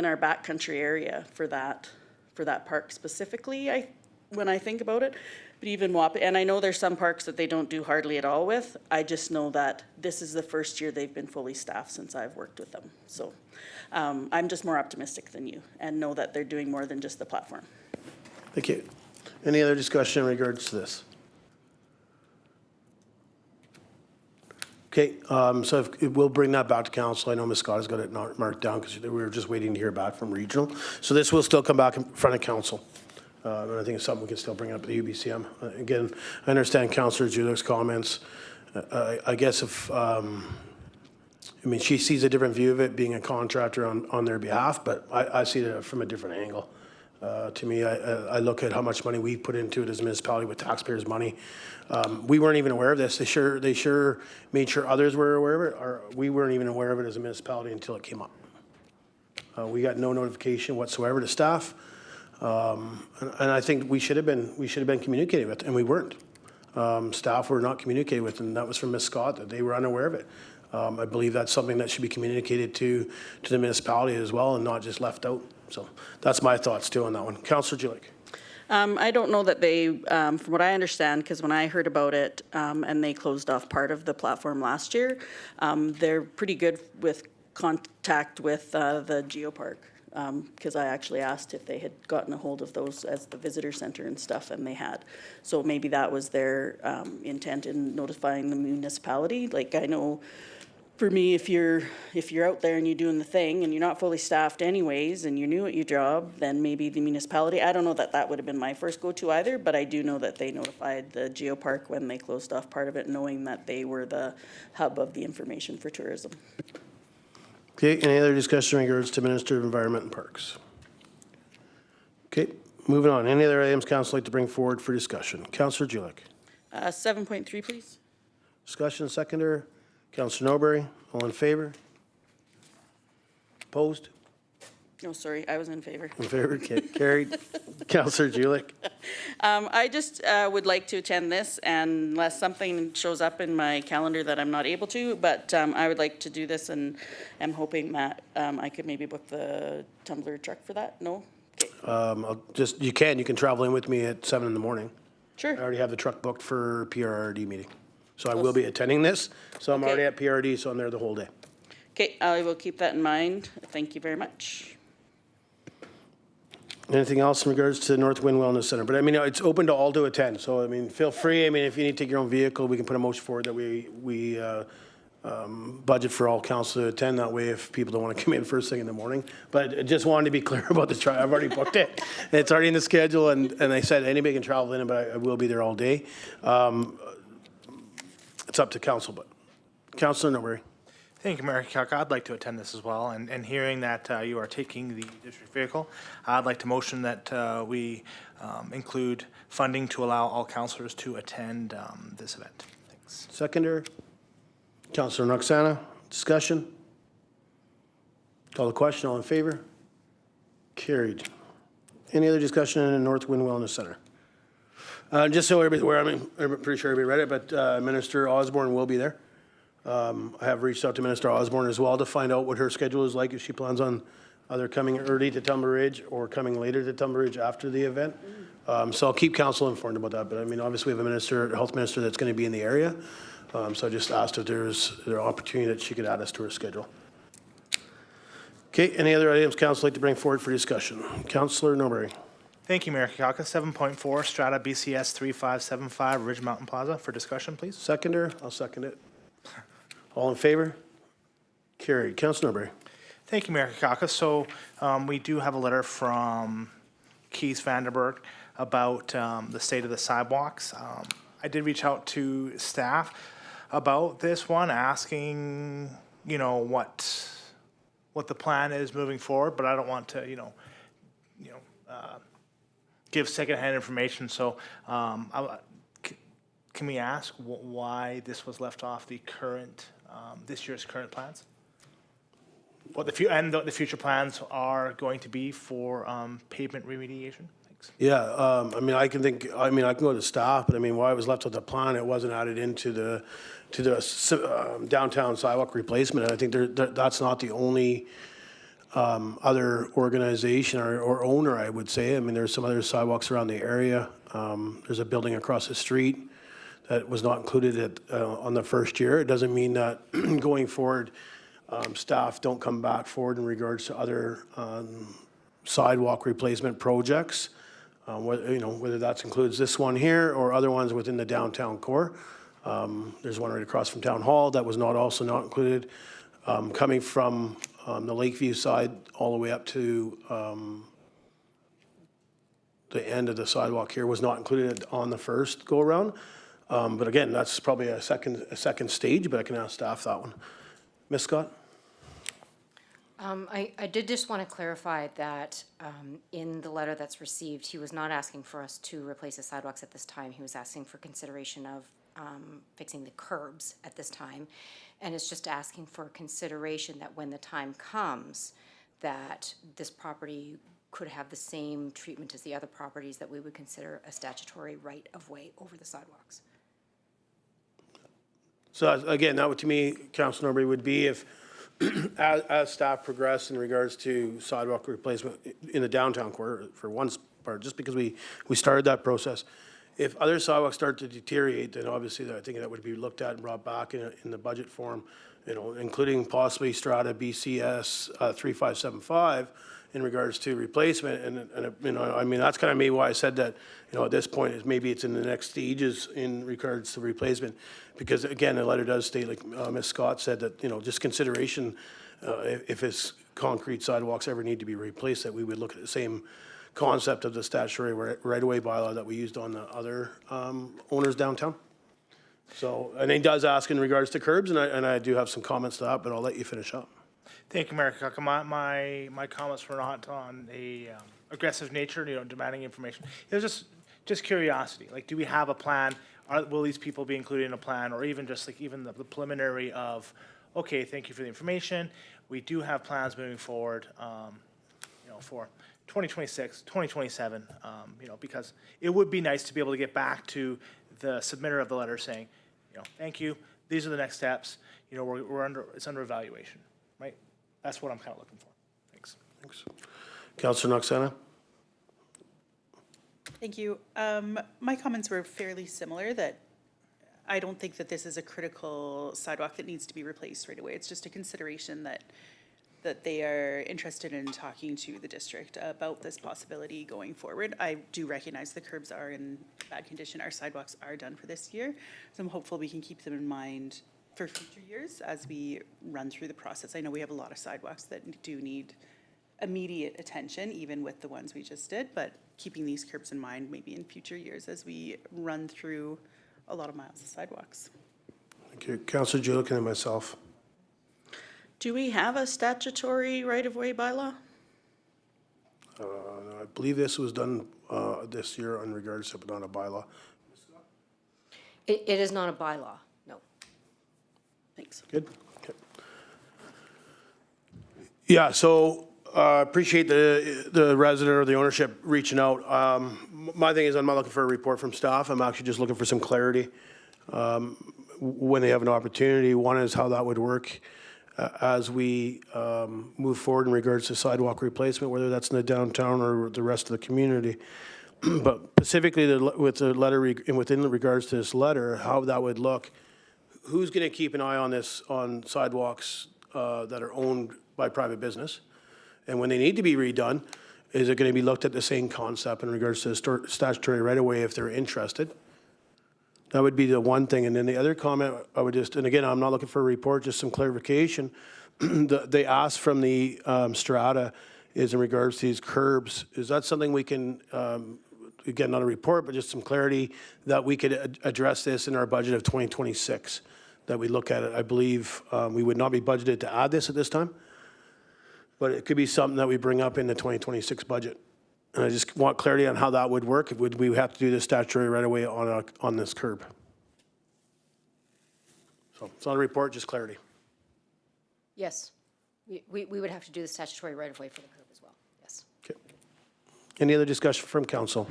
Speaker 2: our backcountry area for that park specifically. When I think about it, but even and I know there's some parks that they don't do hardly at all with. I just know that this is the first year they've been fully staffed since I've worked with them. So I'm just more optimistic than you and know that they're doing more than just the platform.
Speaker 1: Thank you. Any other discussion in regards to this? Okay, so we'll bring that back to council. I know Ms. Scott has got it marked down because we were just waiting to hear back from regional. So this will still come back in front of council. And I think it's something we can still bring up at the UBCM. Again, I understand Councillor Julick's comments. I guess she sees a different view of it being a contractor on their behalf, but I see it from a different angle. To me, I look at how much money we put into it as a municipality with taxpayers' money. We weren't even aware of this. They sure made sure others were aware of it, or we weren't even aware of it as a municipality until it came up. We got no notification whatsoever to staff, and I think we should have been communicated with, and we weren't. Staff were not communicated with, and that was from Ms. Scott, that they were unaware of it. I believe that's something that should be communicated to the municipality as well, and not just left out. So that's my thoughts too on that one. Councillor Julick.
Speaker 2: I don't know that they, from what I understand, because when I heard about it and they closed off part of the platform last year, they're pretty good with contact with the geopark, because I actually asked if they had gotten a hold of those as the visitor center and stuff, and they had. So maybe that was their intent in notifying the municipality. I know, for me, if you're out there and you're doing the thing and you're not fully staffed anyways and you're new at your job, then maybe the municipality, I don't know that would have been my first go-to either, but I do know that they notified the geopark when they closed off part of it, knowing that they were the hub of the information for tourism.
Speaker 1: Okay, any other discussion in regards to Minister of Environment and Parks? Okay, moving on. Any other items council like to bring forward for discussion? Councillor Julick.
Speaker 2: 7.3, please.
Speaker 1: Discussion seconder. Councillor Nobre, all in favor? Opposed?
Speaker 2: No, sorry, I was in favor.
Speaker 1: In favor, carried. Councillor Julick.
Speaker 2: I just would like to attend this, unless something shows up in my calendar that I'm not able to, but I would like to do this, and I'm hoping that I could maybe book the tumbler truck for that. No? Okay.
Speaker 1: You can travel in with me at 7 in the morning.
Speaker 2: Sure.
Speaker 1: I already have the truck booked for PRRD meeting. So I will be attending this. So I'm already at PRD, so I'm there the whole day.
Speaker 2: Okay, I will keep that in mind. Thank you very much.
Speaker 1: Anything else in regards to North Wind Wellness Center? But it's open to all to attend. So feel free. If you need to take your own vehicle, we can put a motion forward that we budget for all council to attend, that way if people don't want to come in first thing in the morning. But I just wanted to be clear about the trial. I've already booked it. It's already in the schedule, and I said anybody can travel in, but I will be there all day. It's up to council, but Councillor Norbury.
Speaker 5: Thank you, Mayor Kiyaka. I'd like to attend this as well, and hearing that you are taking the district vehicle, I'd like to motion that we include funding to allow all councillors to attend this event. Thanks.
Speaker 1: Seconder. Councillor Noxana, discussion? Call the question, all in favor? Carried. Any other discussion in the North Wind Wellness Center? Just so everybody's aware, I'm pretty sure everybody read it, but Minister Osborne will be there. I have reached out to Minister Osborne as well to find out what her schedule is like, if she plans on either coming early to Tumber Ridge or coming later to Tumber Ridge after the event. So I'll keep council informed about that, but I mean, obviously we have a minister, a health minister that's going to be in the area. So I just asked if there's an opportunity that she could add us to her schedule. Okay, any other items council like to bring forward for discussion? Councillor Norbury.
Speaker 5: Thank you, Mayor Kiyaka. 7.4, Strata BCS 3575, Ridge Mountain Plaza, for discussion, please.
Speaker 1: Seconder, I'll second it. All in favor? Carried. Councillor Norbury.
Speaker 5: Thank you, Mayor Kiyaka. So we do have a letter from Keith Vanderberg about the state of the sidewalks. I did reach out to staff about this one, asking, you know, what the plan is moving forward, but I don't want to, give secondhand information. So can we ask why this was left off the current, this year's current plans? What the future plans are going to be for pavement remediation? Thanks.
Speaker 1: Yeah, I can go to staff, but I mean, why it was left on the plan, it wasn't added into the downtown sidewalk replacement. And I think that's not the only other organization or owner, I would say. I mean, there's some other sidewalks around the area. There's a building across the street that was not included on the first year. It doesn't mean that going forward, staff don't come back forward in regards to other sidewalk replacement projects, whether that includes this one here or other ones within the downtown core. There's one right across from Town Hall that was also not included. Coming from the Lakeview side all the way up to the end of the sidewalk here was not included on the first go-around. But again, that's probably a second stage, but I can ask staff that one. Ms. Scott?
Speaker 7: I did just want to clarify that in the letter that's received, he was not asking for us to replace the sidewalks at this time. He was asking for consideration of fixing the curbs at this time. And it's just asking for consideration that when the time comes, that this property could have the same treatment as the other properties, that we would consider a statutory right-of-way over the sidewalks.
Speaker 1: So again, that would, to me, Councilor Norbury, would be if, as staff progress in regards to sidewalk replacement in the downtown core, for one part, just because we started that process, if other sidewalks start to deteriorate, then obviously I think that would be looked at and brought back in the budget form, including possibly Strata BCS 3575 in regards to replacement. And I mean, that's kind of maybe why I said that, at this point is maybe it's in the next stages in regards to replacement. Because again, the letter does state, like Ms. Scott said, that, just consideration, if his concrete sidewalks ever need to be replaced, that we would look at the same concept of the statutory right-of-way bylaw that we used on the other owners downtown. So, and he does ask in regards to curbs, and I do have some comments to that, but I'll let you finish up.
Speaker 5: Thank you, Mayor Kiyaka. My comments were not on a aggressive nature, demanding information. It was just curiosity. Like, do we have a plan? Will these people be included in a plan, or even just like even the preliminary of, okay, thank you for the information. We do have plans moving forward, for 2026, 2027, because it would be nice to be able to get back to the submitter of the letter saying, thank you, these are the next steps, it's under evaluation, right? That's what I'm kind of looking for. Thanks.
Speaker 1: Thanks. Councillor Noxana?
Speaker 6: Thank you. My comments were fairly similar, that I don't think that this is a critical sidewalk that needs to be replaced right away. It's just a consideration that they are interested in talking to the district about this possibility going forward. I do recognize the curbs are in bad condition. Our sidewalks are done for this year, so I'm hopeful we can keep them in mind for future years as we run through the process. I know we have a lot of sidewalks that do need immediate attention, even with the ones we just did, but keeping these curbs in mind maybe in future years as we run through a lot of miles of sidewalks.
Speaker 1: Thank you. Councillor Julick and myself.
Speaker 2: Do we have a statutory right-of-way bylaw?
Speaker 1: I believe this was done this year in regards to, but not a bylaw.
Speaker 7: It is not a bylaw, no.
Speaker 2: Thanks.
Speaker 1: Good. Okay. Yeah, so appreciate the resident or the ownership reaching out. My thing is I'm not looking for a report from staff. I'm actually just looking for some clarity when they have an opportunity. One is how that would work as we move forward in regards to sidewalk replacement, whether that's in the downtown or the rest of the community. But specifically with the letter and within regards to this letter, how that would look, who's going to keep an eye on this, on sidewalks that are owned by private business? And when they need to be redone, is it going to be looked at the same concept in regards to the statutory right-of-way if they're interested? That would be the one thing. And then the other comment I would just, and again, I'm not looking for a report, just some clarification. They asked from the strata is in regards to these curbs. Is that something we can, again, not a report, but just some clarity that we could address this in our budget of 2026, that we look at it? I believe we would not be budgeted to add this at this time, but it could be something that we bring up in the 2026 budget. And I just want clarity on how that would work. Would we have to do the statutory right away on this curb? So it's not a report, just clarity.
Speaker 7: Yes, we would have to do the statutory right-of-way for the curb as well, yes.
Speaker 1: Okay. Any other discussion from council?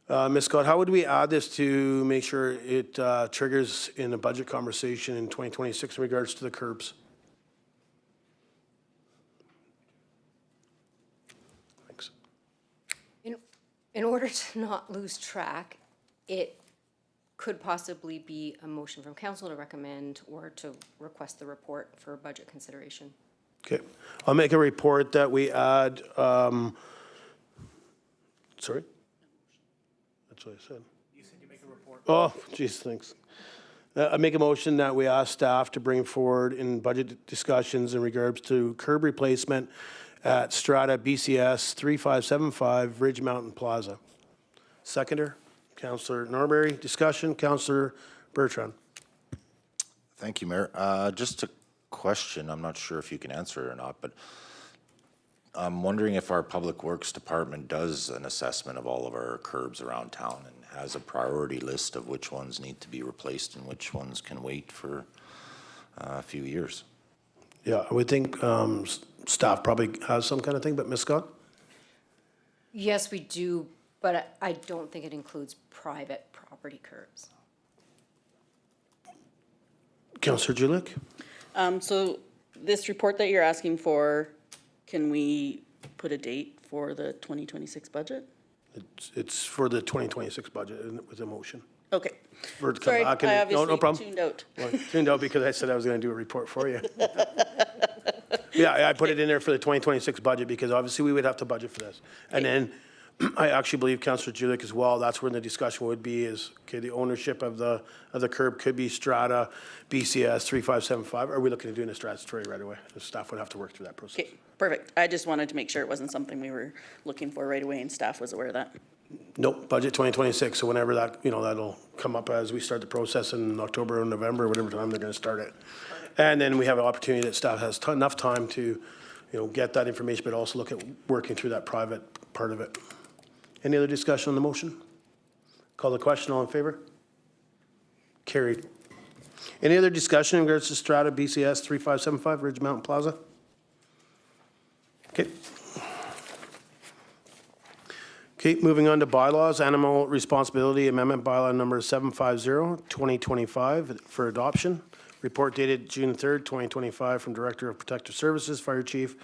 Speaker 1: Ms. Scott, how would we add this to make sure it triggers in a budget conversation in 2026 in regards to the curbs? Thanks.
Speaker 7: In order to not lose track, it could possibly be a motion from council to recommend or to request the report for budget consideration.
Speaker 1: Okay. I'll make a report that we add, sorry? That's what I said.
Speaker 5: You said you make a report.
Speaker 1: Oh, geez, thanks. I make a motion that we ask staff to bring forward in budget discussions in regards to curb replacement at Strata BCS 3575 Ridge Mountain Plaza. Seconder, Councillor Norbury. Discussion, Councillor Bertrand.
Speaker 8: Thank you, Mayor. Just a question, I'm not sure if you can answer it or not, but I'm wondering if our Public Works Department does an assessment of all of our curbs around town and has a priority list of which ones need to be replaced and which ones can wait for a few years.
Speaker 1: Yeah, I would think staff probably has some kind of thing, but Ms. Scott?
Speaker 7: Yes, we do, but I don't think it includes private property curbs.
Speaker 1: Councillor Julick?
Speaker 2: So this report that you're asking for, can we put a date for the 2026 budget?
Speaker 1: It's for the 2026 budget with a motion.
Speaker 2: Okay.
Speaker 1: For it to come
Speaker 2: Sorry,
Speaker 1: back
Speaker 2: I
Speaker 1: and- no
Speaker 2: obviously
Speaker 1: problem.
Speaker 2: tuned out.
Speaker 1: Well, tuned out because I said I was going to do a report for you. Yeah, I put it in there for the 2026 budget because obviously we would have to budget for this. And then I actually believe Councillor Julick as well, that's where the discussion would be is, okay, the ownership of the curb could be Strata, BCS 3575. Are we looking at doing a statutory right away? The staff would have to work through that process.
Speaker 2: Okay, perfect. I just wanted to make sure it wasn't something we were looking for right away and staff was aware of that.
Speaker 1: Nope, budget 2026, so whenever that, that'll come up as we start the process in October or November, whatever time they're going to start it. And then we have an opportunity that staff has enough time to, get that information, but also look at working through that private part of it. Any other discussion on the motion? Call the question, all in favor? Carried. Any other discussion in regards to Strata BCS 3575 Ridge Mountain Plaza? Okay. Okay, moving on to bylaws, Animal Responsibility Amendment Bylaw Number 750, 2025 for adoption. Report dated June 3rd, 2025 from Director of Protective Services, Fire Chief,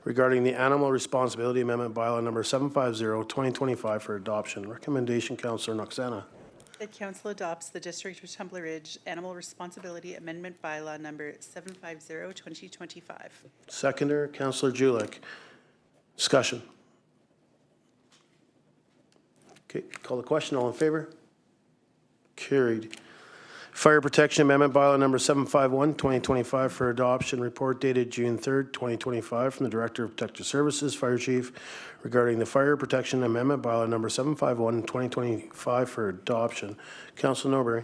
Speaker 1: regarding the Animal Responsibility Amendment Bylaw Number 750, 2025 for adoption. Recommendation, Councillor Noxana.
Speaker 6: That council adopts the District of Temple Ridge Animal Responsibility Amendment Bylaw Number 750, 2025.
Speaker 1: Seconder, Councillor Julick. Discussion. Okay, call the question. All in favor? Carried. Fire Protection Amendment Bylaw Number 751, 2025 for adoption. Report dated June 3rd, 2025 from the Director of Protective Services, Fire Chief, regarding the Fire Protection Amendment Bylaw Number 751, 2025 for adoption. Councilor Norbury.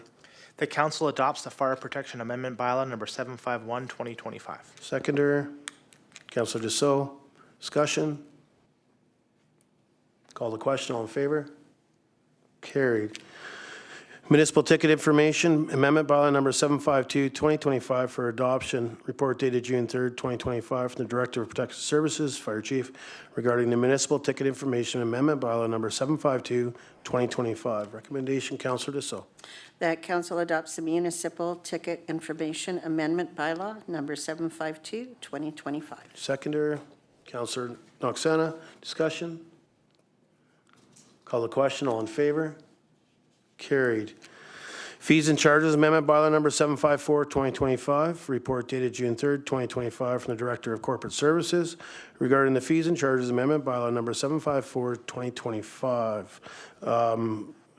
Speaker 5: The council adopts the Fire Protection Amendment Bylaw number 751, 2025.
Speaker 1: Seconder, Councilor Dussault. Discussion? Call the question. All in favor? Carried. Municipal Ticket Information Amendment Bylaw Number 752, 2025 for adoption. Report dated June 3rd, 2025 from the Director of Protective Services, Fire Chief, regarding the Municipal Ticket Information Amendment Bylaw Number 752, 2025. Recommendation, Councilor Dussault.
Speaker 3: That council adopts the Municipal Ticket Information Amendment Bylaw Number 752, 2025.
Speaker 1: Seconder, Councilor Noxena. Discussion? Call the question. All in favor? Carried. Fees and Charges Amendment Bylaw Number 754, 2025. Report dated June 3rd, 2025 from the Director of Corporate Services regarding the Fees and Charges Amendment Bylaw Number 754, 2025.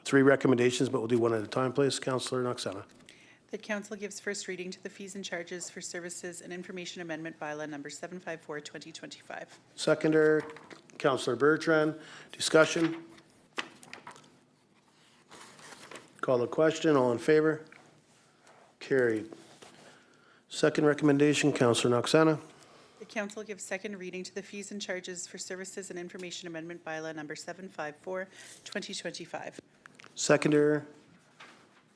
Speaker 1: Three recommendations, but we'll do one at a time, please. Councilor Noxena.
Speaker 6: The council gives first reading to the Fees and Charges for Services and Information Amendment Bylaw Number 754, 2025.
Speaker 1: Seconder, Councilor Bertrand. Discussion? Call the question. All in favor? Carried. Second recommendation, Councilor Noxena.
Speaker 6: The council gives second reading to the Fees and Charges for Services and Information Amendment Bylaw Number 754, 2025.
Speaker 1: Seconder,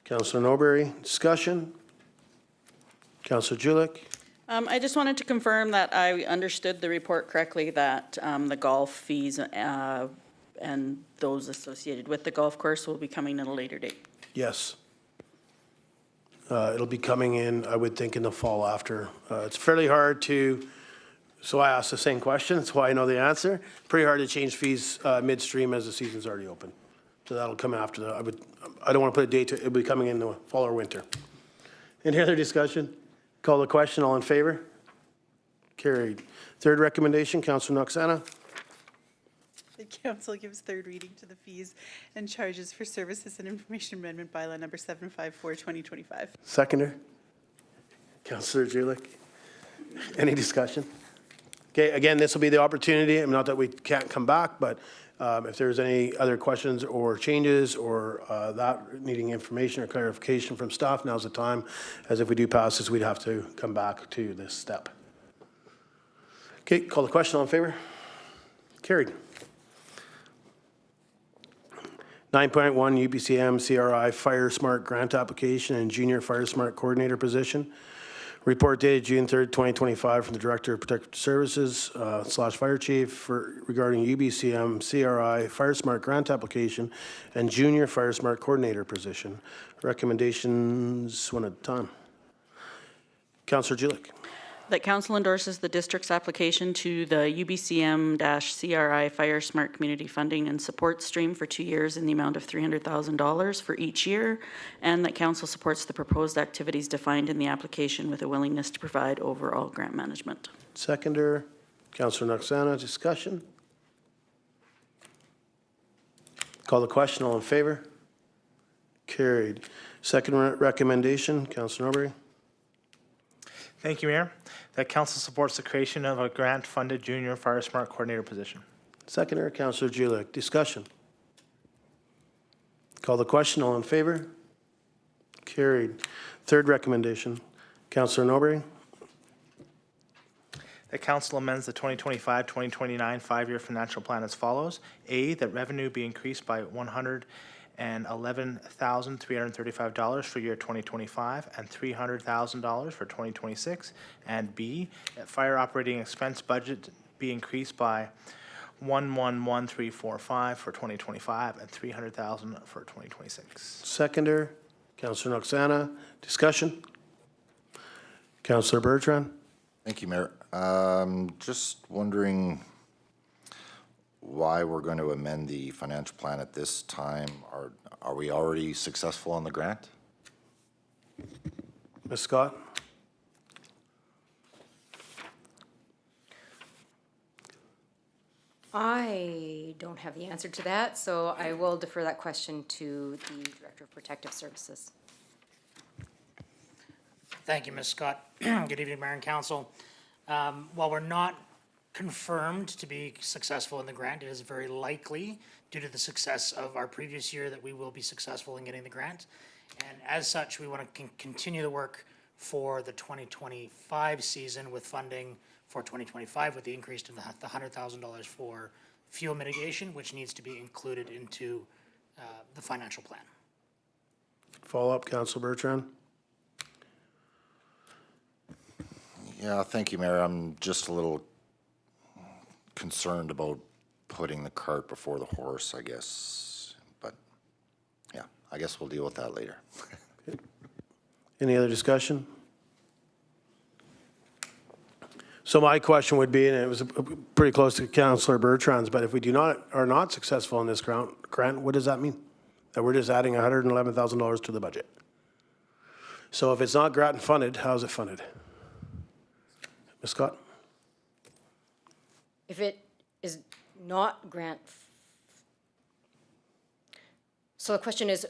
Speaker 1: Councilor Norbury. Discussion? Councilor Julik.
Speaker 2: I just wanted to confirm that I understood the report correctly, that the golf fees and those associated with the golf course will be coming at a later date.
Speaker 1: Yes. It'll be coming in, I would think, in the fall after. It's fairly hard to, so I asked the same question, that's why I know the answer. Pretty hard to change fees midstream as the season's already open. So that'll come after the, I don't want to put a date to it, it'll be coming in the fall or winter. Any other discussion? Call the question, all in favor? Carried. Third recommendation, Councilor Noxena.
Speaker 6: The council gives third reading to the Fees and Charges for Services and Information Amendment Bylaw Number 754, 2025.
Speaker 1: Seconder? Councilor Julik. Any discussion? Okay, again, this will be the opportunity, not that we can't come back, but if there's any other questions or changes or that needing information or clarification from staff, now's the time. As if we do pass this, we'd have to come back to this step. Okay, call the question, all in favor? Carried. 9.1 UBCM CRI Fire Smart Grant Application and Junior Fire Smart Coordinator position. Report dated June 3rd, 2025 from the Director of Protective Services / Fire Chief regarding UBCM CRI Fire Smart Grant Application and Junior Fire Smart Coordinator position. Recommendations one at a time. Councillor Julik.
Speaker 2: That council endorses the district's application to the UBCM-CRI Fire Smart Community Funding and Support Stream for 2 years in the amount of $300,000 for each year, and that council supports the proposed activities defined in the application with a willingness to provide overall grant management.
Speaker 1: Seconder, Councillor Noxena. Discussion? Call the question. All in favor? Carried. Second recommendation, Councillor Norbury.
Speaker 5: Thank you, Mayor. That council supports the creation of a grant-funded junior fire smart coordinator position.
Speaker 1: Seconder, Councillor Julik. Discussion? Call the question. All in favor? Carried. Third recommendation, Councillor Norbury.
Speaker 5: The council amends the 2025-2029 five-year financial plan as follows. A, that revenue be increased by $111,335 for year 2025 and $300,000 for 2026. And B, that fire operating expense budget be increased by $111,345 for 2025 and $300,000 for 2026.
Speaker 1: Seconder, Councillor Noxena. Discussion? Councillor Bertrand.
Speaker 8: Thank you, Mayor. Just wondering why we're going to amend the financial plan at this time. Are we already successful on the grant?
Speaker 1: Ms. Scott.
Speaker 7: I don't have the answer to that, so I will defer that question to the Director of Protective Services.
Speaker 9: Thank you, Ms. Scott. Good evening, Mayor and Council. While we're not confirmed to be successful in the grant, it is very likely, due to the success of our previous year, that we will be successful in getting the grant. And as such, we want to continue the work for the 2025 season with funding for 2025 with the increase to the $100,000 for fuel mitigation, which needs to be included into the financial plan.
Speaker 1: Follow-up, Councillor Bertrand?
Speaker 8: Yeah, thank you, Mayor. I'm just a little concerned about putting the cart before the horse, I guess. But, yeah, I guess we'll deal with that later.
Speaker 1: Any other discussion? So my question would be, and it was pretty close to Councillor Bertrand's, but if we are not successful in this grant, what does that mean? That we're just adding $111,000 to the budget? So if it's not grant funded, how is it funded? Ms. Scott?
Speaker 7: If it is not grant, so the question is,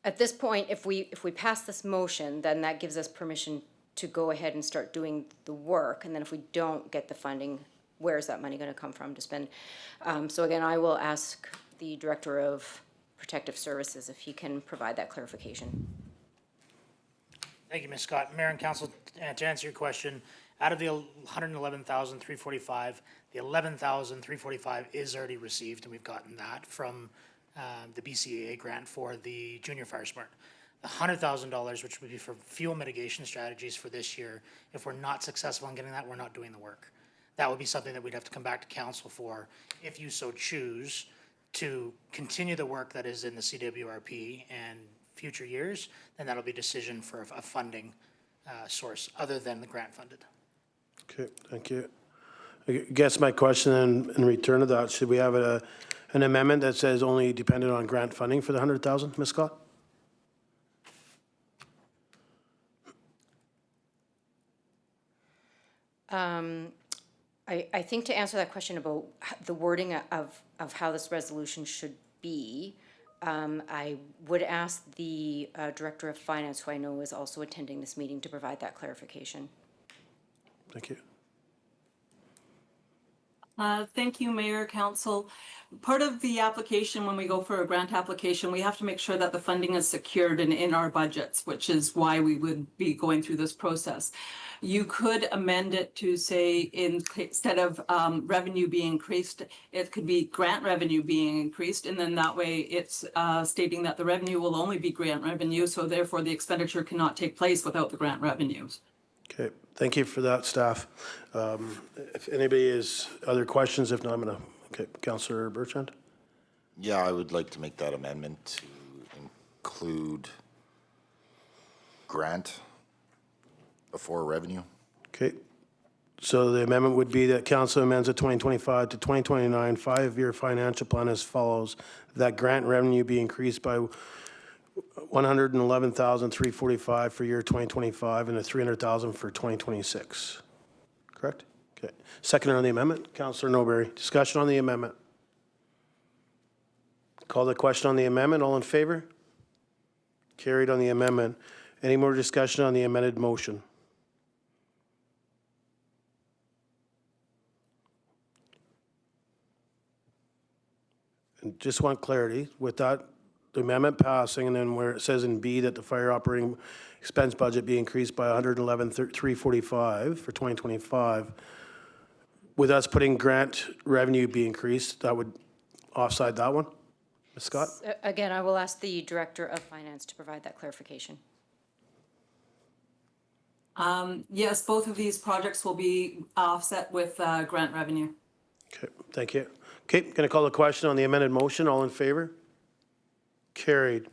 Speaker 7: at this point, if we pass this motion, then that gives us permission to go ahead and start doing the work. And then if we don't get the funding, where is that money going to come from to spend? So again, I will ask the Director of Protective Services if he can provide that clarification.
Speaker 9: Thank you, Ms. Scott. Mayor and Council, to answer your question, out of the $111,345, the $11,345 is already received, and we've gotten that from the BCAA grant for the Junior Fire Smart. The $100,000, which would be for fuel mitigation strategies for this year, if we're not successful in getting that, we're not doing the work. That would be something that we'd have to come back to council for, if you so choose, to continue the work that is in the CWRP and future years, then that'll be a decision for a funding source other than the grant funded.
Speaker 1: Okay, thank you. I guess my question in return of that, should we have an amendment that says only dependent on grant funding for the 100,000, Ms. Scott?
Speaker 7: I think to answer that question about the wording of how this resolution should be, I would ask the Director of Finance, who I know is also attending this meeting, to provide that clarification.
Speaker 1: Thank you.
Speaker 10: Thank you, Mayor, Council. Part of the application, when we go for a grant application, we have to make sure that the funding is secured and in our budgets, which is why we would be going through this process. You could amend it to say, instead of revenue being increased, it could be grant revenue being increased, and then that way it's stating that the revenue will only be grant revenue, so therefore the expenditure cannot take place without the grant revenues.
Speaker 1: Okay, thank you for that, staff. If anybody has other questions, if not, I'm going to, okay, Councillor Bertrand?
Speaker 8: Yeah, I would like to make that amendment to include grant before revenue.
Speaker 1: Okay, so the amendment would be that council amends the 2025 to 2029 five-year financial plan as follows: that grant revenue be increased by $111,345 for year 2025 and a $300,000 for 2026. Correct? Okay. Second on the amendment, Councillor Noberry. Discussion on the amendment. Call the question on the amendment. All in favor? Carried on the amendment. Any more discussion on the amended motion? And just want clarity with that, the amendment passing, and then where it says in B that the fire operating expense budget be increased by $111,345 for 2025. With us putting grant revenue be increased, that would offside that one? Ms. Scott?
Speaker 7: Again, I will ask the Director of Finance to provide that clarification.
Speaker 10: Yes, both of these projects will be offset with grant revenue.
Speaker 1: Okay, thank you. Okay, going to call the question on the amended motion. All in favor? Carried.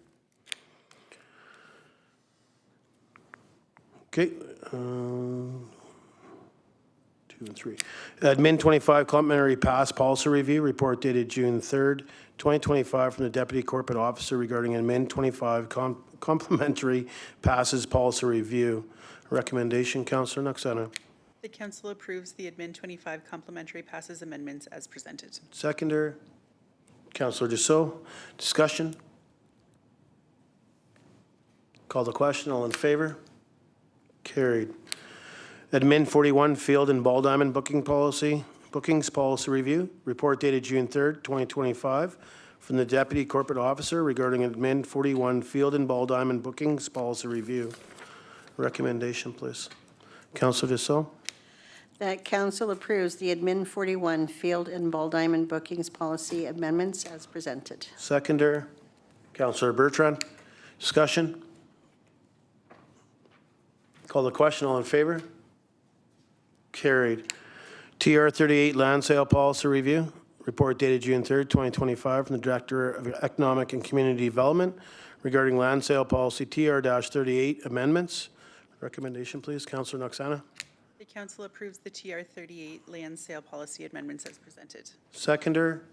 Speaker 1: Okay. 2 and 3. Admin 25 complimentary pass policy review report dated June 3rd, 2025 from the Deputy Corporate Officer regarding admin 25 complimentary passes policy review. Recommendation, Councillor Noxena.
Speaker 6: The council approves the admin 25 complimentary passes amendments as presented.
Speaker 1: Seconder, Councillor Dussault. Discussion? Call the question. All in favor? Carried. Admin 41, Field and Ball Diamond Bookings Policy Review. Report dated June 3rd, 2025, from the Deputy Corporate Officer regarding Admin 41, Field and Ball Diamond Bookings Policy Review. Recommendation, please. Councillor Dussault.
Speaker 3: That council approves the Admin 41 Field and Ball Diamond Bookings Policy amendments as presented.
Speaker 1: Seconder, Councillor Bertrand. Discussion? Call the question. All in favor? Carried. TR 38 Land Sale Policy Review. Report dated June 3rd, 2025, from the Director of Economic and Community Development regarding Land Sale Policy TR-38 amendments. Recommendation, please. Councillor Noxana.
Speaker 6: The council approves the TR 38 land sale policy amendments as presented.
Speaker 1: Seconder,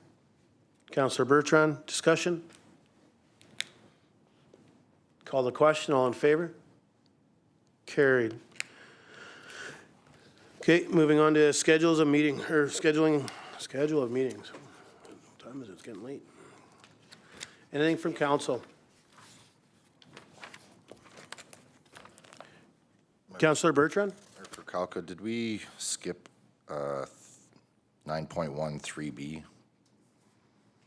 Speaker 1: Councillor Bertrand. Discussion? Call the question. All in favor? Carried. Okay, moving on to schedules of meeting, or schedule of meetings. What time is it? It's getting late. Anything from council? Councillor Bertrand?
Speaker 8: For Calca, did we skip 9.13B?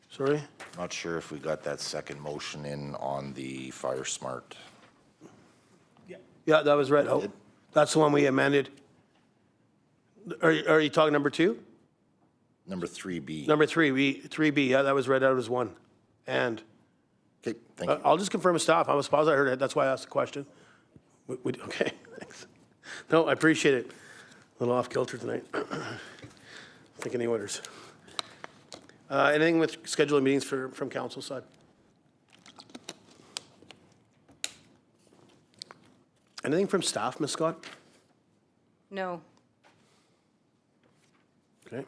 Speaker 1: Sorry?
Speaker 8: Not sure if we got that second motion in on the Fire Smart.
Speaker 1: Yeah, that was read out. That's the one we amended. Are you talking number 2?
Speaker 8: Number 3B.
Speaker 1: Number 3B, yeah, that was read out as one. And
Speaker 8: Okay, thank you.
Speaker 1: I'll just confirm with staff. I was surprised I heard it. That's why I asked the question. Okay, thanks. No, I appreciate it. A little off kilter tonight. Thinking the orders. Anything with scheduling meetings from council side? Anything from staff, Ms. Scott?
Speaker 7: No.
Speaker 1: Okay.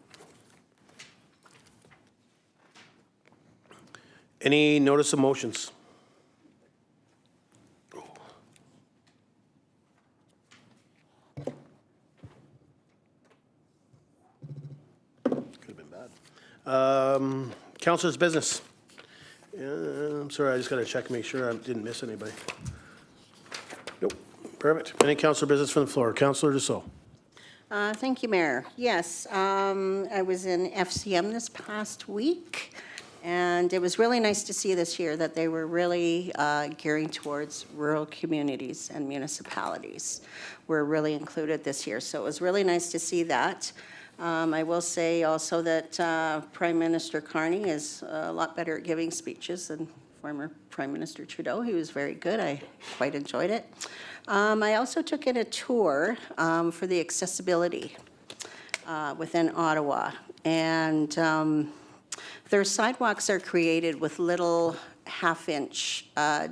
Speaker 1: Any notice of motions? Could have been bad. Councilor's business. I'm sorry, I just got to check and make sure I didn't miss anybody. Nope, perfect. Any councilor business from the floor? Councilor Dussault.
Speaker 3: Thank you, Mayor. Yes, I was in FCM this past week, and it was really nice to see this year that they were really gearing towards rural communities and municipalities were really included this year. So it was really nice to see that. I will say also that Prime Minister Carney is a lot better at giving speeches than former Prime Minister Trudeau. He was very good. I quite enjoyed it. I also took in a tour for the accessibility within Ottawa. And their sidewalks are created with little half-inch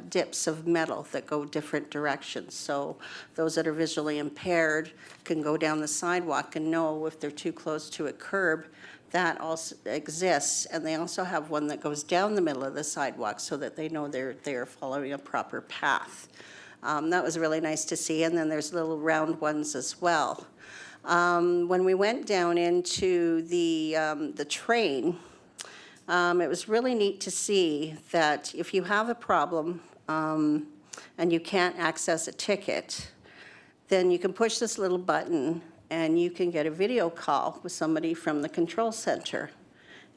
Speaker 3: dips of metal that go different directions. So those that are visually impaired can go down the sidewalk and know if they're too close to a curb. That also exists, and they also have one that goes down the middle of the sidewalk so that they know they're following a proper path. That was really nice to see, and then there's little round ones as well. When we went down into the train, it was really neat to see that if you have a problem and you can't access a ticket, then you can push this little button and you can get a video call with somebody from the control center.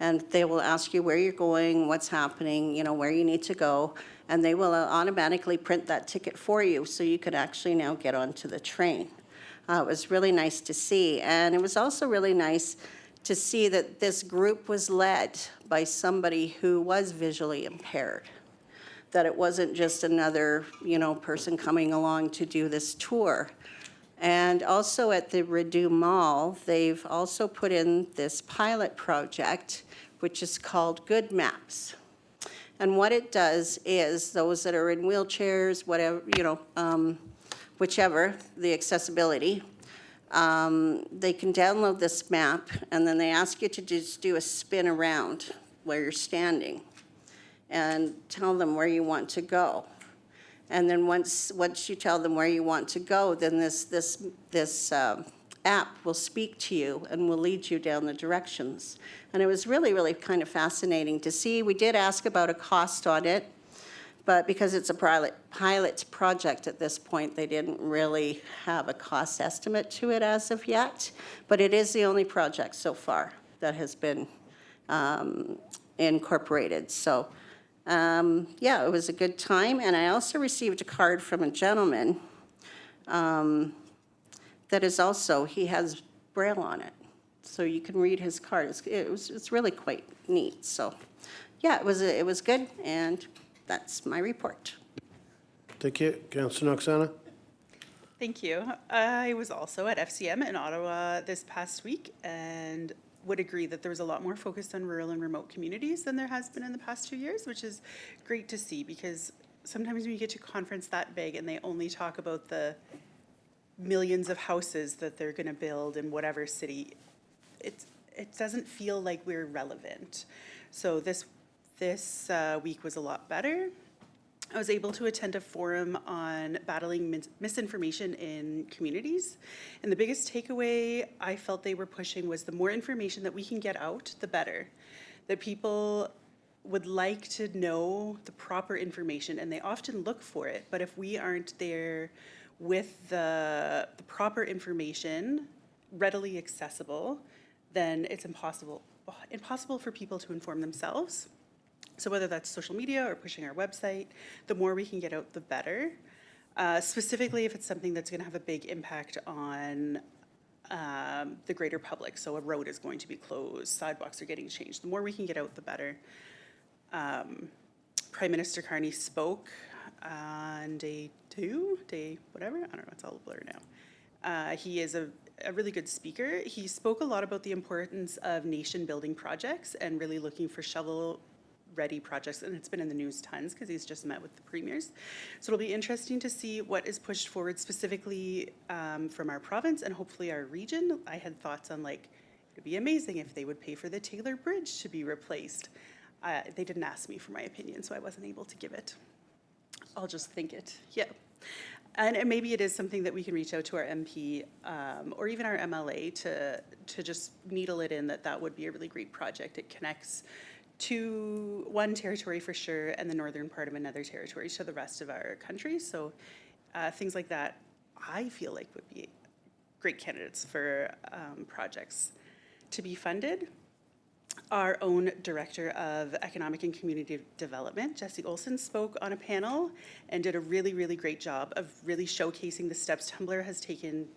Speaker 3: And they will ask you where you're going, what's happening, you know, where you need to go, and they will automatically print that ticket for you so you can actually now get onto the train. It was really nice to see. And it was also really nice to see that this group was led by somebody who was visually impaired, that it wasn't just another, you know, person coming along to do this tour. And also at the Rideau Mall, they've also put in this pilot project, which is called Good Maps. And what it does is those that are in wheelchairs, whatever, you know, whichever, the accessibility, they can download this map, and then they ask you to just do a spin around where you're standing and tell them where you want to go. And then once you tell them where you want to go, then this app will speak to you and will lead you down the directions. And it was really, really kind of fascinating to see. We did ask about a cost on it, But because it's a pilot project at this point, they didn't really have a cost estimate to it as of yet. But it is the only project so far that has been incorporated. So, yeah, it was a good time. And I also received a card from a gentleman that is also, he has Braille on it. So you can read his card. It's really quite neat. So, yeah, it was good, and that's my report.
Speaker 1: Thank you. Councillor Noxana?
Speaker 6: Thank you. I was also at FCM in Ottawa this past week and would agree that there was a lot more focus on rural and remote communities than there has been in the past 2 years, which is great to see, because sometimes when you get to a conference that big and they only talk about the millions of houses that they're going to build in whatever city, it doesn't feel like we're relevant. So this week was a lot better. I was able to attend a forum on battling misinformation in communities. And the biggest takeaway I felt they were pushing was the more information that we can get out, the better. That people would like to know the proper information, and they often look for it. But if we aren't there with the proper information readily accessible, then it's impossible for people to inform themselves. So whether that's social media or pushing our website, the more we can get out, the better. Specifically, if it's something that's going to have a big impact on the greater public. So a road is going to be closed, sidewalks are getting changed. The more we can get out, the better. Prime Minister Carney spoke on day whatever, I don't know, it's all a blur now. He is a really good speaker. He spoke a lot about the importance of nation building projects and really looking for shovel-ready projects, and it's been in the news tons because he's just met with the premiers. So it'll be interesting to see what is pushed forward specifically from our province and hopefully our region. I had thoughts on, like, it'd be amazing if they would pay for the Taylor Bridge to be replaced. They didn't ask me for my opinion, so I wasn't able to give it. I'll just think it, yeah. And maybe it is something that we can reach out to our MP or even our MLA to just needle it in that would be a really great project. It connects to one territory for sure and the northern part of another territory to the rest of our country. So things like that, I feel like would be great candidates for projects to be funded. Our own Director of Economic and Community Development, Jesse Olson, spoke on a panel and did a really, really great job of really showcasing the steps Tumblr has taken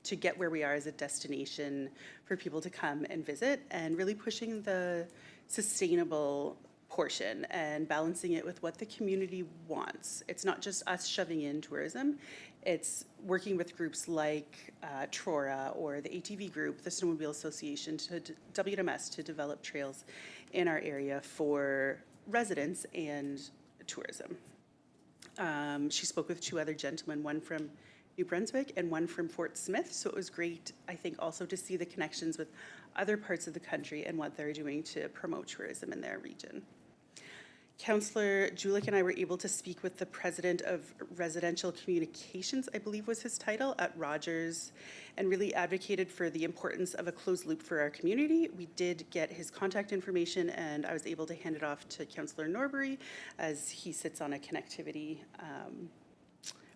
Speaker 6: to get where we are as a destination for people to come and visit, and really pushing the sustainable portion and balancing it with what the community wants. It's not just us shoving in tourism. It's working with groups like Trora or the ATV group, the Snowmobile Association, to WMS to develop trails in our area for residents and tourism. She spoke with two other gentlemen, one from New Brunswick and one from Fort Smith. So it was great, I think, also to see the connections with other parts of the country and what they're doing to promote tourism in their region. Councillor Julik and I were able to speak with the president of Residential Communications, I believe was his title, at Rogers, and really advocated for the importance of a closed loop for our community. We did get his contact information, and I was able to hand it off to Councillor Norbury as he sits on a connectivity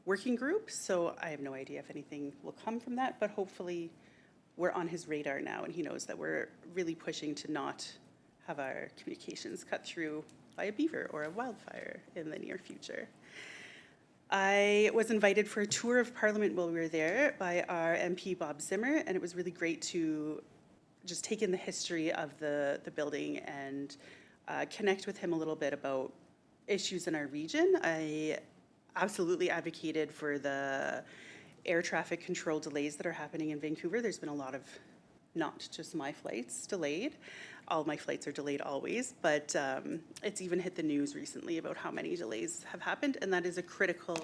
Speaker 6: working group. So I have no idea if anything will come from that, but hopefully we're on his radar now and he knows that we're really pushing to not have our communications cut through by a beaver or a wildfire in the near future. I was invited for a tour of Parliament while we were there by our MP Bob Zimmer, and it was really great to just take in the history of the building and connect with him a little bit about issues in our region. I absolutely advocated for the air traffic control delays that are happening in Vancouver. There's been a lot of, not just my flights, delayed. All my flights are delayed always, but it's even hit the news recently about how many delays have happened, and that is a critical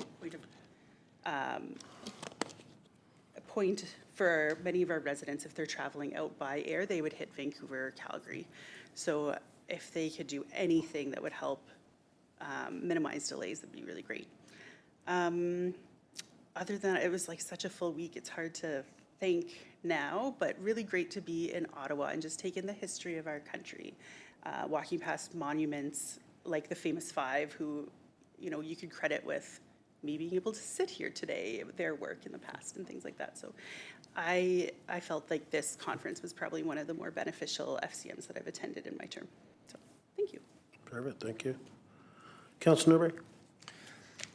Speaker 6: point for many of our residents. If they're traveling out by air, they would hit Vancouver or Calgary. So if they could do anything that would help minimize delays, that'd be really great. Other than that, it was like such a full week, it's hard to think now, but really great to be in Ottawa and just take in the history of our country. Walking past monuments like the Famous Five, who you know, you could credit with me being able to sit here today, their work in the past and things like that. So I felt like this conference was probably one of the more beneficial FCMs that I've attended in my term. So thank you.
Speaker 1: Perfect, thank you. Councilor Newbury?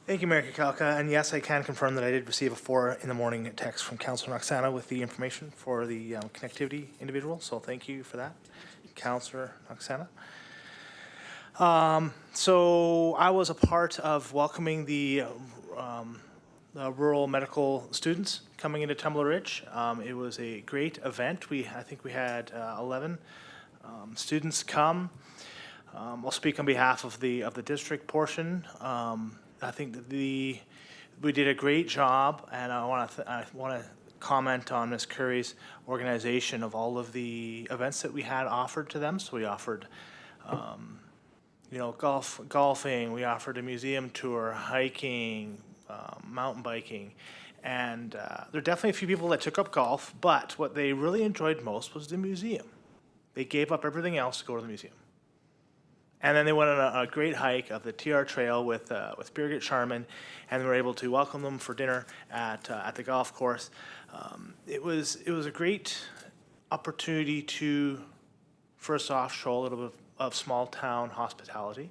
Speaker 5: Thank you, Mayor Kukalka. And yes, I can confirm that I did receive a 4 in the morning text from Councilor Noxana with the information for the connectivity individual. So thank you for that, Councilor Noxana. So I was a part of welcoming the rural medical students coming into Tumbler Ridge. It was a great event. I think we had 11 students come. I'll speak on behalf of the district portion. I think that we did a great job, and I want to comment on Ms. Curry's organization of all of the events that we had offered to them. So we offered, you know, golfing. We offered a museum tour, hiking, mountain biking, and there are definitely a few people that took up golf. But what they really enjoyed most was the museum. They gave up everything else to go to the museum. And then they went on a great hike of the TR Trail with Birgit Sharman, and we were able to welcome them for dinner at the golf course. It was a great opportunity to, first off, show a little bit of small town hospitality,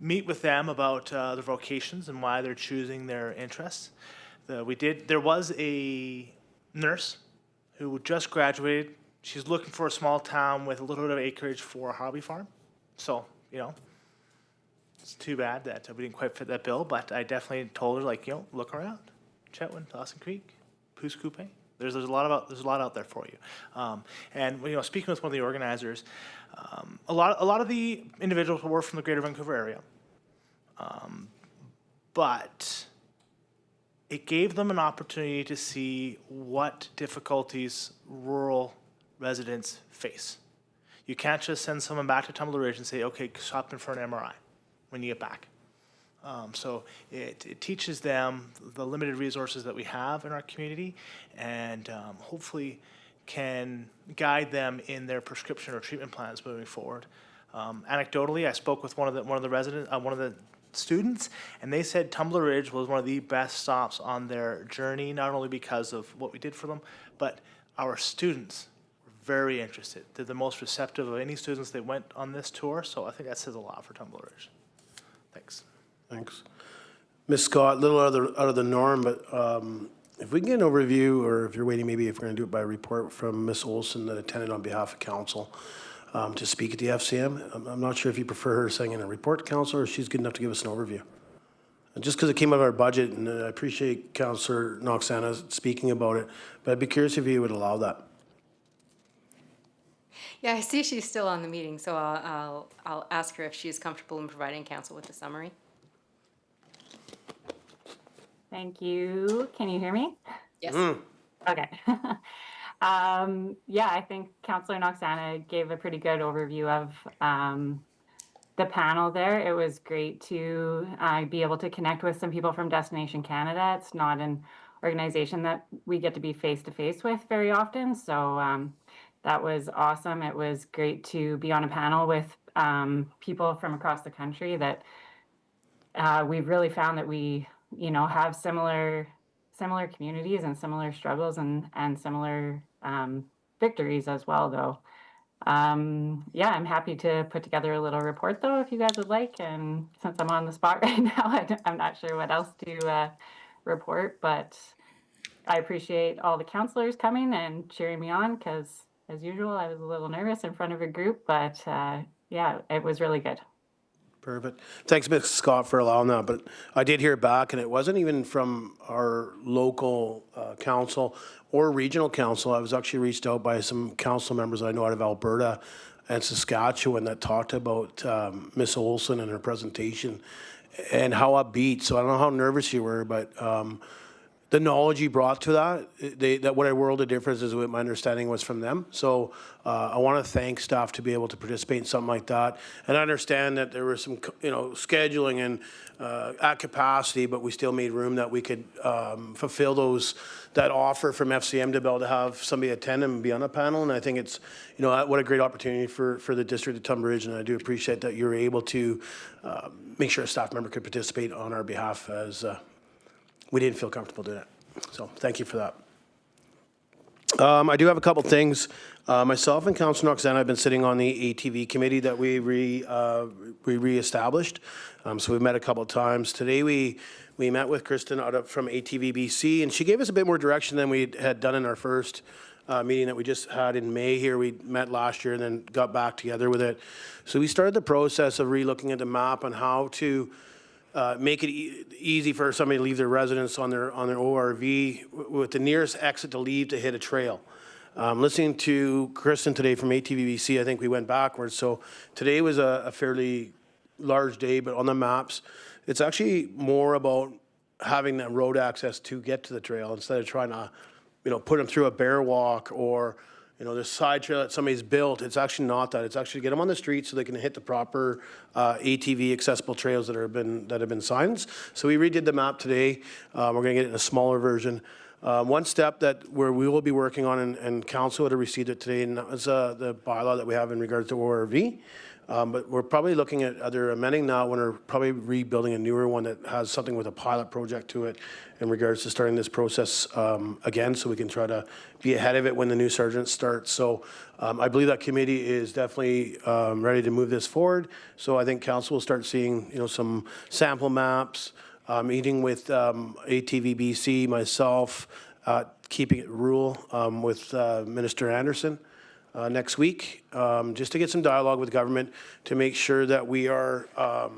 Speaker 5: meet with them about their vocations and why they're choosing their interests. There was a nurse who just graduated. She's looking for a small town with a little bit of acreage for a hobby farm. So, you know, it's too bad that we didn't quite fit that bill, but I definitely told her, like, you know, look around. Chetwynd, Dawson Creek, Pouce Coupe. There's a lot out there for you. And, you know, speaking with one of the organizers, a lot of the individuals were from the Greater Vancouver area. But it gave them an opportunity to see what difficulties rural residents face. You can't just send someone back to Tumbler Ridge and say, okay, stop in for an MRI when you get back. So it teaches them the limited resources that we have in our community, and hopefully can guide them in their prescription or treatment plans moving forward. Anecdotally, I spoke with one of the students, and they said Tumbler Ridge was one of the best stops on their journey, not only because of what we did for them, but our students very interested. They're the most receptive of any students that went on this tour, so I think that says a lot for Tumbler Ridge. Thanks.
Speaker 1: Thanks. Ms. Scott, a little out of the norm, but if we can get an overview, or if you're waiting, maybe if we're going to do it by report from Ms. Olson that attended on behalf of council to speak at the FCM. I'm not sure if you prefer her saying in a report to council, or if she's good enough to give us an overview. And just because it came out of our budget, and I appreciate Councillor Noxana speaking about it, but I'd be curious if you would allow that.
Speaker 7: Yeah, I see she's still on the meeting, so I'll ask her if she's comfortable in providing council with a summary.
Speaker 11: Thank you. Can you hear me?
Speaker 7: Yes.
Speaker 11: Okay. Yeah, I think Councillor Noxana gave a pretty good overview of the panel there. It was great to be able to connect with some people from Destination Canada. It's not an organization that we get to be face-to-face with very often, so that was awesome. It was great to be on a panel with people from across the country that we've really found that we, you know, have similar communities and similar struggles and similar victories as well, though. Yeah, I'm happy to put together a little report, though, if you guys would like. And since I'm on the spot right now, I'm not sure what else to report, but I appreciate all the councillors coming and cheering me on, because as usual, I was a little nervous in front of a group, but yeah, it was really good.
Speaker 1: Perfect. Thanks, Ms. Scott, for allowing that. But I did hear back, and it wasn't even from our local council or regional council. I was actually reached out by some council members I know out of Alberta and Saskatchewan that talked about Ms. Olson and her presentation and how upbeat. So I don't know how nervous you were, but the knowledge you brought to that, that what I world of difference is what my understanding was from them. So I want to thank staff to be able to participate in something like that. And I understand that there was some, scheduling and at capacity, but we still made room that we could fulfill that offer from FCM to be able to have somebody attend and be on a panel. And I think it's, what a great opportunity for the district of Tunbridge. And I do appreciate that you were able to make sure a staff member could participate on our behalf, as we didn't feel comfortable doing it. So thank you for that. I do have a couple things. Myself and Councillor Knox-Zanna have been sitting on the ATV committee that we reestablished. So we've met a couple of times. Today we met with Kristen from ATVBC, and she gave us a bit more direction than we had done in our first meeting that we just had in May here. We met last year and then got back together with it. So we started the process of re-looking at the map on how to make it easy for somebody to leave their residence on their ORV with the nearest exit to leave to hit a trail. Listening to Kristen today from ATVBC, I think we went backwards. So today was a fairly large day, but on the maps, it's actually more about having that road access to get to the trail instead of trying to, put them through a bear walk or, this side trail that somebody's built. It's actually not that. It's actually to get them on the street so they can hit the proper ATV accessible trails that have been signed. So we redid the map today. We're going to get it in a smaller version. One step where we will be working on, and council would have received it today, and that was the bylaw that we have in regards to ORV. But we're probably looking at either amending that one or probably rebuilding a newer one that has something with a pilot project to it in regards to starting this process again, so we can try to be ahead of it when the new sergeant starts. So I believe that committee is definitely ready to move this forward. So I think council will start seeing, some sample maps, meeting with ATVBC, myself, keeping it rural with Minister Anderson. Next week, just to get some dialogue with government to make sure that we have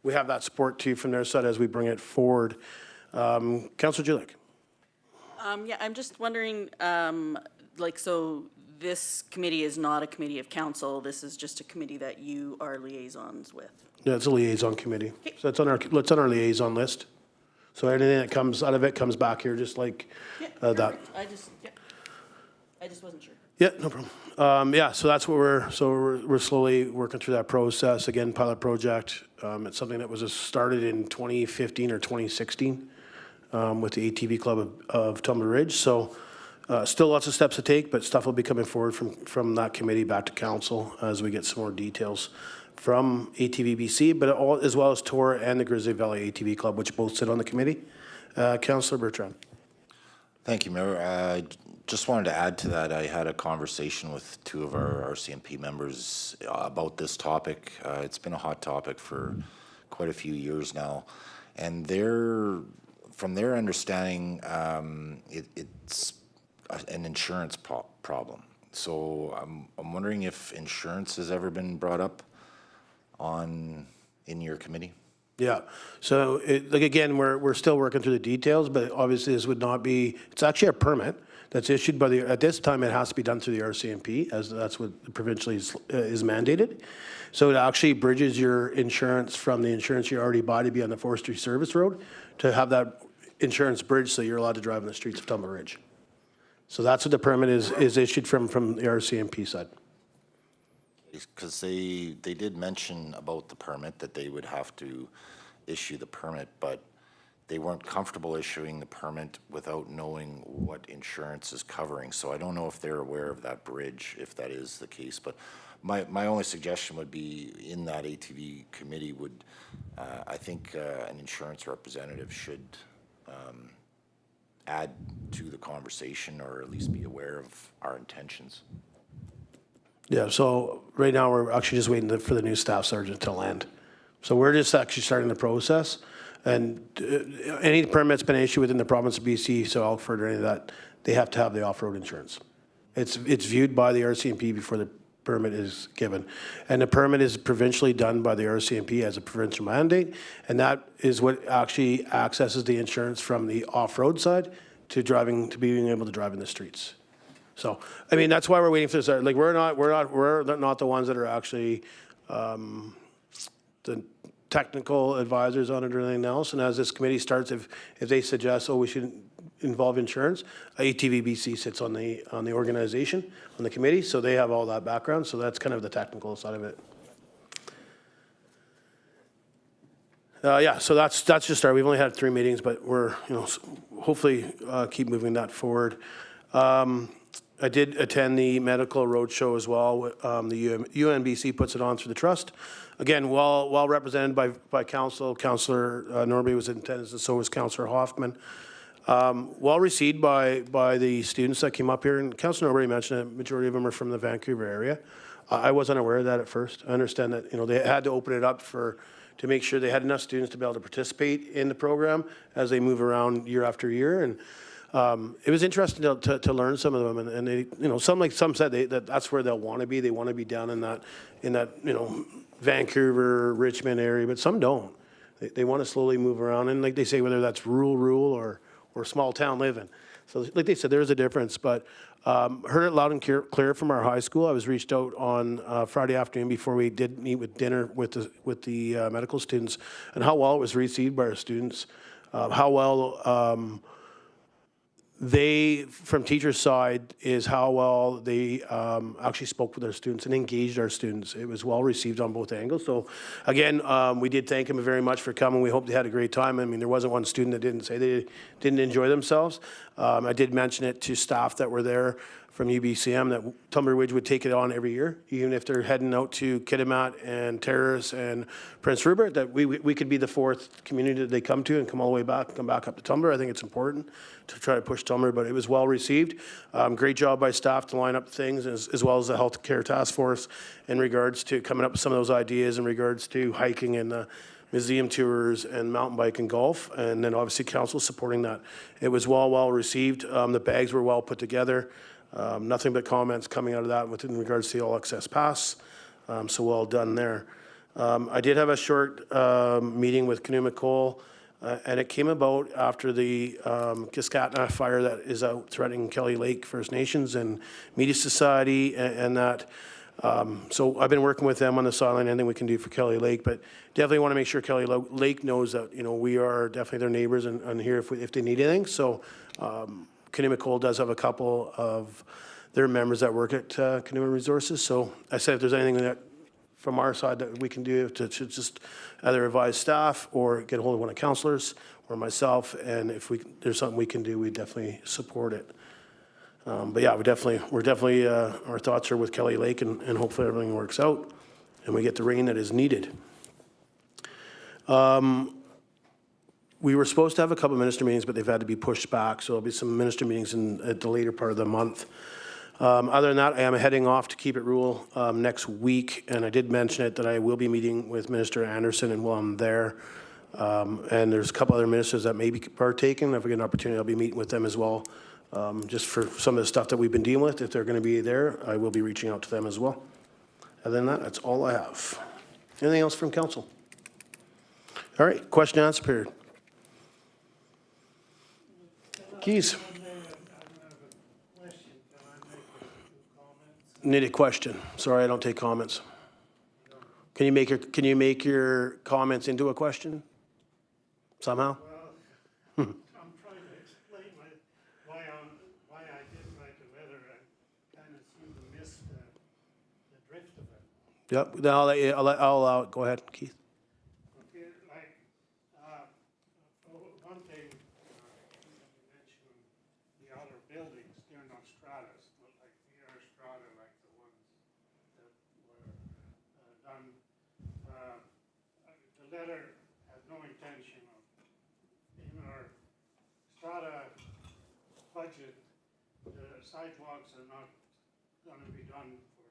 Speaker 1: that support too from their side as we bring it forward. Councillor Julik.
Speaker 2: Yeah, I'm just wondering, so this committee is not a committee of council. This is just a committee that you are liaisons with.
Speaker 1: Yeah, it's a liaison committee. So it's on our liaison list. So anything that comes out of it comes back here, just like that.
Speaker 2: I just wasn't sure.
Speaker 1: Yeah, no problem. So that's what we're slowly working through that process. Again, pilot project. It's something that was started in 2015 or 2016 with the ATV Club of Tumbler Ridge. So still lots of steps to take, but stuff will be coming forward from that committee back to council as we get some more details from ATVBC, but as well as TOR and the Grizzly Valley ATV Club, which both sit on the committee. Councillor Bertrand.
Speaker 8: Thank you, Mayor. Just wanted to add to that. I had a conversation with two of our RCMP members about this topic. It's been a hot topic for quite a few years now, and from their understanding, it's an insurance problem. So I'm wondering if insurance has ever been brought up in your committee.
Speaker 1: Yeah. So again, we're still working through the details, but obviously this would not be. It's actually a permit that's issued by at this time it has to be done through the RCMP, as that's what provincially is mandated. So it actually bridges your insurance from the insurance you already buy to be on the forestry service road to have that insurance bridge so you're allowed to drive on the streets of Tumbler Ridge. So that's what the permit is issued from the RCMP side.
Speaker 8: Because they did mention about the permit, that they would have to issue the permit, but they weren't comfortable issuing the permit without knowing what insurance is covering. So I don't know if they're aware of that bridge, if that is the case. But my only suggestion would be in that ATV committee would, I think an insurance representative should add to the conversation, or at least be aware of our intentions.
Speaker 1: Yeah, so right now we're actually just waiting for the new staff sergeant to land. So we're just actually starting the process. And any permit's been issued within the province of BC, so Alford or any of that, they have to have the off-road insurance. It's viewed by the RCMP before the permit is given. And the permit is provincially done by the RCMP as a provincial mandate, and that is what actually accesses the insurance from the off-road side to being able to drive in the streets. So, I mean, that's why we're waiting for this. Like, we're not the ones that are actually technical advisors on it or anything else. And as this committee starts, if they suggest, oh, we should involve insurance, ATVBC sits on the organization, on the committee, so they have all that background. So that's kind of the technical side of it. Yeah, so that's just our, we've only had 3 meetings, but we're, hopefully keep moving that forward. I did attend the medical roadshow as well. The UNBC puts it on through the trust. Again, well represented by council. Councillor Norby was in attendance, and so was Councillor Hoffman. Well received by the students that came up here, and Councillor Norby mentioned a majority of them are from the Vancouver area. I wasn't aware of that at first. I understand that they had to open it up to make sure they had enough students to be able to participate in the program as they move around year after year. And it was interesting to learn some of them, and they, some said that's where they'll want to be. They want to be down in that Vancouver, Richmond area, but some don't. They want to slowly move around, and like they say, whether that's rural or small town living. So like they said, there's a difference, but heard it loud and clear from our high school. I was reached out on Friday afternoon before we did meet with dinner with the medical students, and how well it was received by our students, how well they, from teachers' side, is how well they actually spoke with our students and engaged our students. It was well received on both angles. So again, we did thank them very much for coming. We hope they had a great time. I mean, there wasn't one student that didn't say they didn't enjoy themselves. I did mention it to staff that were there from UBCM that Tumbler Ridge would take it on every year, even if they're heading out to Kitimat and Terrace and Prince Rupert, that we could be the 4th community that they come to and come all the way back, come back up to Tumbler. I think it's important to try to push Tumbler, but it was well received. Great job by staff to line up things, as well as the healthcare task force in regards to coming up with some of those ideas in regards to hiking and the museum tours and mountain bike and golf, and then obviously council supporting that. It was well received. The bags were well put together. Nothing but comments coming out of that in regards to the all access pass. So well done there. I did have a short meeting with Kinuseo, and it came about after the Kiskatna fire that is out threatening Kelly Lake First Nations and Media Society and that. So I've been working with them on the sideline, anything we can do for Kelly Lake, but definitely want to make sure Kelly Lake knows that, we are definitely their neighbors and here if they need anything. So Kinuseo does have a couple of their members that work at Kinuseo Resources. So I said if there's anything that from our side that we can do to just either advise staff or get a hold of one of the councillors or myself, and if there's something we can do, we definitely support it. But yeah, we're definitely our thoughts are with Kelly Lake, and hopefully everything works out and we get the rain that is needed. We were supposed to have a couple of minister meetings, but they've had to be pushed back, so there'll be some minister meetings at the later part of the month. Other than that, I am heading off to Keep It Rural next week, and I did mention it that I will be meeting with Minister Anderson, and while I'm there, and there's a couple other ministers that may be partaking. If I get an opportunity, I'll be meeting with them as well, just for some of the stuff that we've been dealing with. If they're going to be there, I will be reaching out to them as well. Other than that, that's all I have. Anything else from council? All right, question and answer period. Keys. Need a question. Sorry, I don't take comments. Can you make your comments into a question somehow?
Speaker 12: I'm trying to explain why I didn't write the letter and kind of seem to miss the drift of it.
Speaker 1: Yep. Then I'll go ahead, Keith.
Speaker 12: Okay, like for one thing, you mentioned the other buildings. They're not stratas, but like they are strata, like the ones that were done. The letter had no intention of, in our strata budget, the sidewalks are not going to be done for,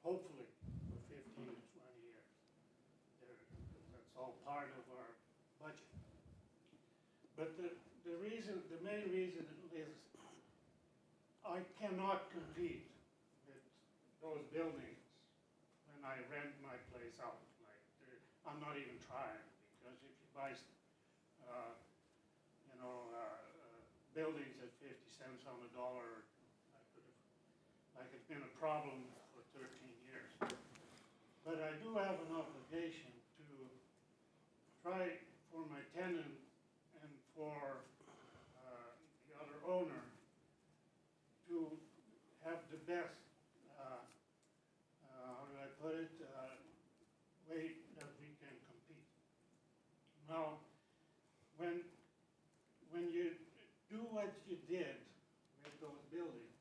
Speaker 12: hopefully, for 15 to 20 years. That's all part of our budget. But the main reason is I cannot compete with those buildings when I rent my place out. I'm not even trying, because if you buy, buildings at 50 cents on the dollar, it's been a problem for 13 years. But I do have an obligation to try for my tenant and for the other owner to have the best, how do I put it, way that we can compete. Now, when you do what you did with those buildings,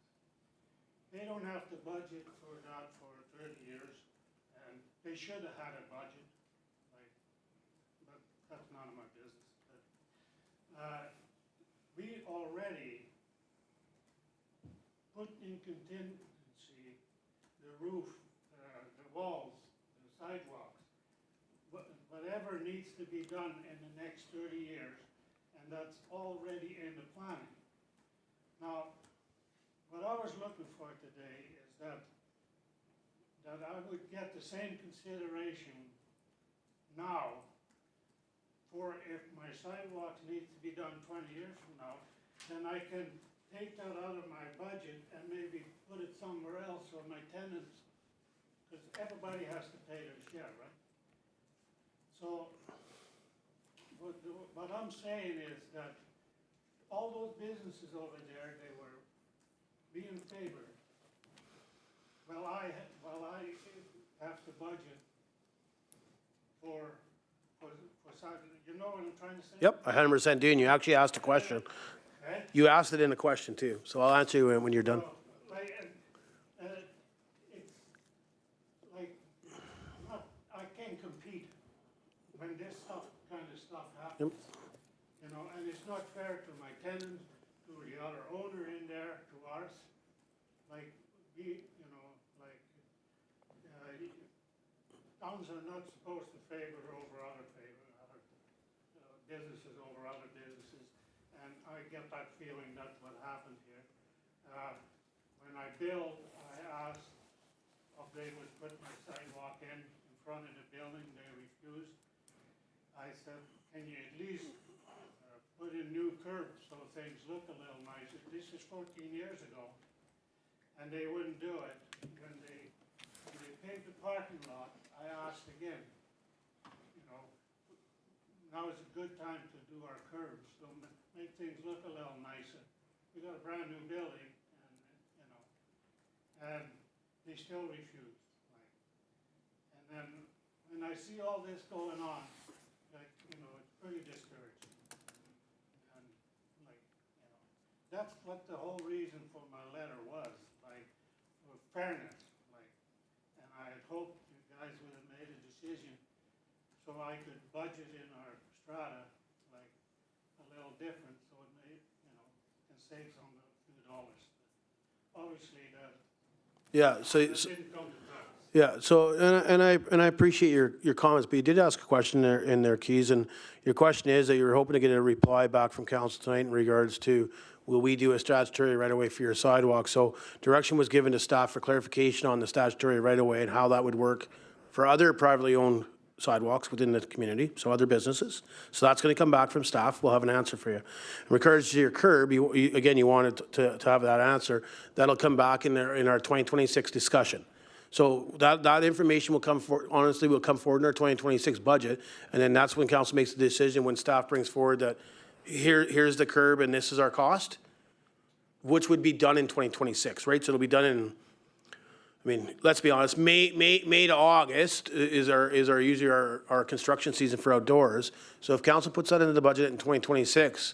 Speaker 12: they don't have to budget for that for 30 years, and they should have had a budget, like, but that's none of my business. But, we already put in contingency the roof, the walls, the sidewalks, whatever needs to be done in the next 30 years, and that's already in the planning. Now, what I was looking for today is that I would get the same consideration now for if my sidewalks need to be done 20 years from now, then I can take that out of my budget and maybe put it somewhere else for my tenants, because everybody has to pay their share, right? So, what I'm saying is that all those businesses over there, they were being favored. Well, I have to budget for sidewalks. You know what I'm trying to say?
Speaker 1: Yep, I 100% do, and you actually asked a question.
Speaker 12: Okay?
Speaker 1: You asked it in a question too, so I'll answer you when you're done.
Speaker 12: So, like, it's like, I can't compete when this kind of stuff happens. You know, and it's not fair to my tenants, to the other owner in there, to us. Like, you know, like, towns are not supposed to favor over other businesses over other businesses, and I get that feeling that's what happened here. When I built, I asked if they would put my sidewalk in front of the building. They refused. I said, can you at least put in new curbs so things look a little nicer? This is 14 years ago, and they wouldn't do it. When they paved the parking lot, I asked again, you know, now is a good time to do our curbs, so make things look a little nicer. We got a brand new building, and you know, and they still refused. Like, and then when I see all this going on, like, you know, it's pretty discouraging. And like, you know, that's what the whole reason for my letter was, like, for fairness, like, and I had hoped you guys would have made a decision so I could budget in our strata, like, a little different, so it may, you know, can save some a few dollars. But obviously, that didn't come to pass.
Speaker 1: Yeah, so, and I appreciate your comments, but you did ask a question there in there, Keys, and your question is that you were hoping to get a reply back from council tonight in regards to, will we do a statutory right-of-way for your sidewalk? So direction was given to staff for clarification on the statutory right-of-way and how that would work for other privately owned sidewalks within the community, so other businesses. So that's going to come back from staff. We'll have an answer for you. In regards to your curb, again, you wanted to have that answer. That'll come back in our 2026 discussion. So that information will come forward, honestly, will come forward in our 2026 budget, and then that's when council makes the decision, when staff brings forward that here's the curb and this is our cost, which would be done in 2026, right? So it'll be done in, I mean, let's be honest, May to August is usually our construction season for outdoors. So if council puts that into the budget in 2026,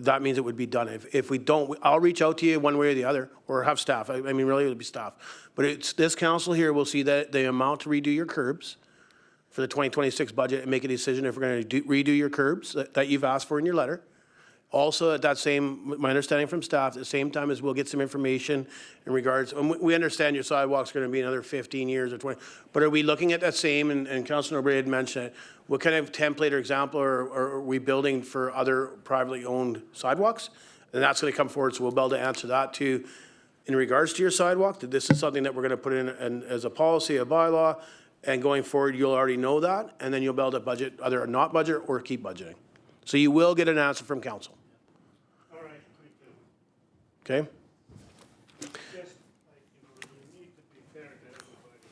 Speaker 1: that means it would be done. If we don't, I'll reach out to you one way or the other, or have staff. I mean, really, it'll be staff. But it's this council here will see that the amount to redo your curbs for the 2026 budget and make a decision if we're going to redo your curbs that you've asked for in your letter. Also, at that same, my understanding from staff, at the same time as we'll get some information in regards, and we understand your sidewalk's going to be another 15 years or 20, but are we looking at that same, and Councilor O'Brien had mentioned it, what kind of template or example are we building for other privately owned sidewalks? And that's going to come forward, so we'll be able to answer that too. In regards to your sidewalk, that this is something that we're going to put in as a policy, a bylaw, and going forward, you'll already know that, and then you'll be able to budget, either not budget or keep budgeting. So you will get an answer from council.
Speaker 12: All right, thank you.
Speaker 1: Okay?
Speaker 12: Just like, you know, you need to be fair to everybody.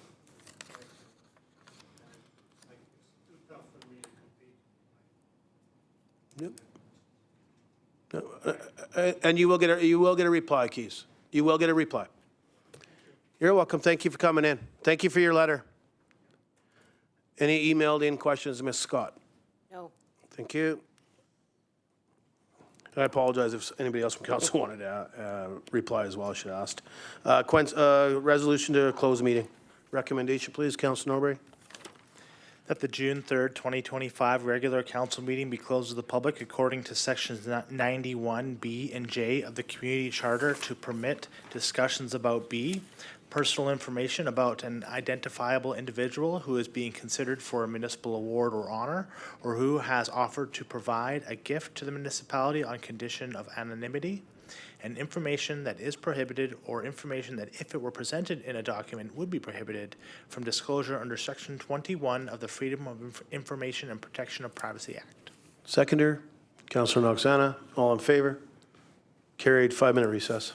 Speaker 12: Like, it's too tough for me to compete.
Speaker 1: And you will get a reply, Keys. You will get a reply. You're welcome. Thank you for coming in. Thank you for your letter. Any emailed in questions, Ms. Scott?
Speaker 7: No.
Speaker 1: Thank you. I apologize if anybody else from council wanted to reply as well, I should have asked. Resolution to close the meeting. Recommendation, please, Councilor Norbury.
Speaker 5: That the June 3rd, 2025 regular council meeting be closed to the public according to sections 91B and J of the Community Charter to permit discussions about B, personal information about an identifiable individual who is being considered for a municipal award or honor, or who has offered to provide a gift to the municipality on condition of anonymity, and information that is prohibited or information that if it were presented in a document would be prohibited from disclosure under Section 21 of the Freedom of Information and Protection of Privacy Act.
Speaker 1: Seconder, Councilor Noxana. All in favor? Carried. 5-minute recess.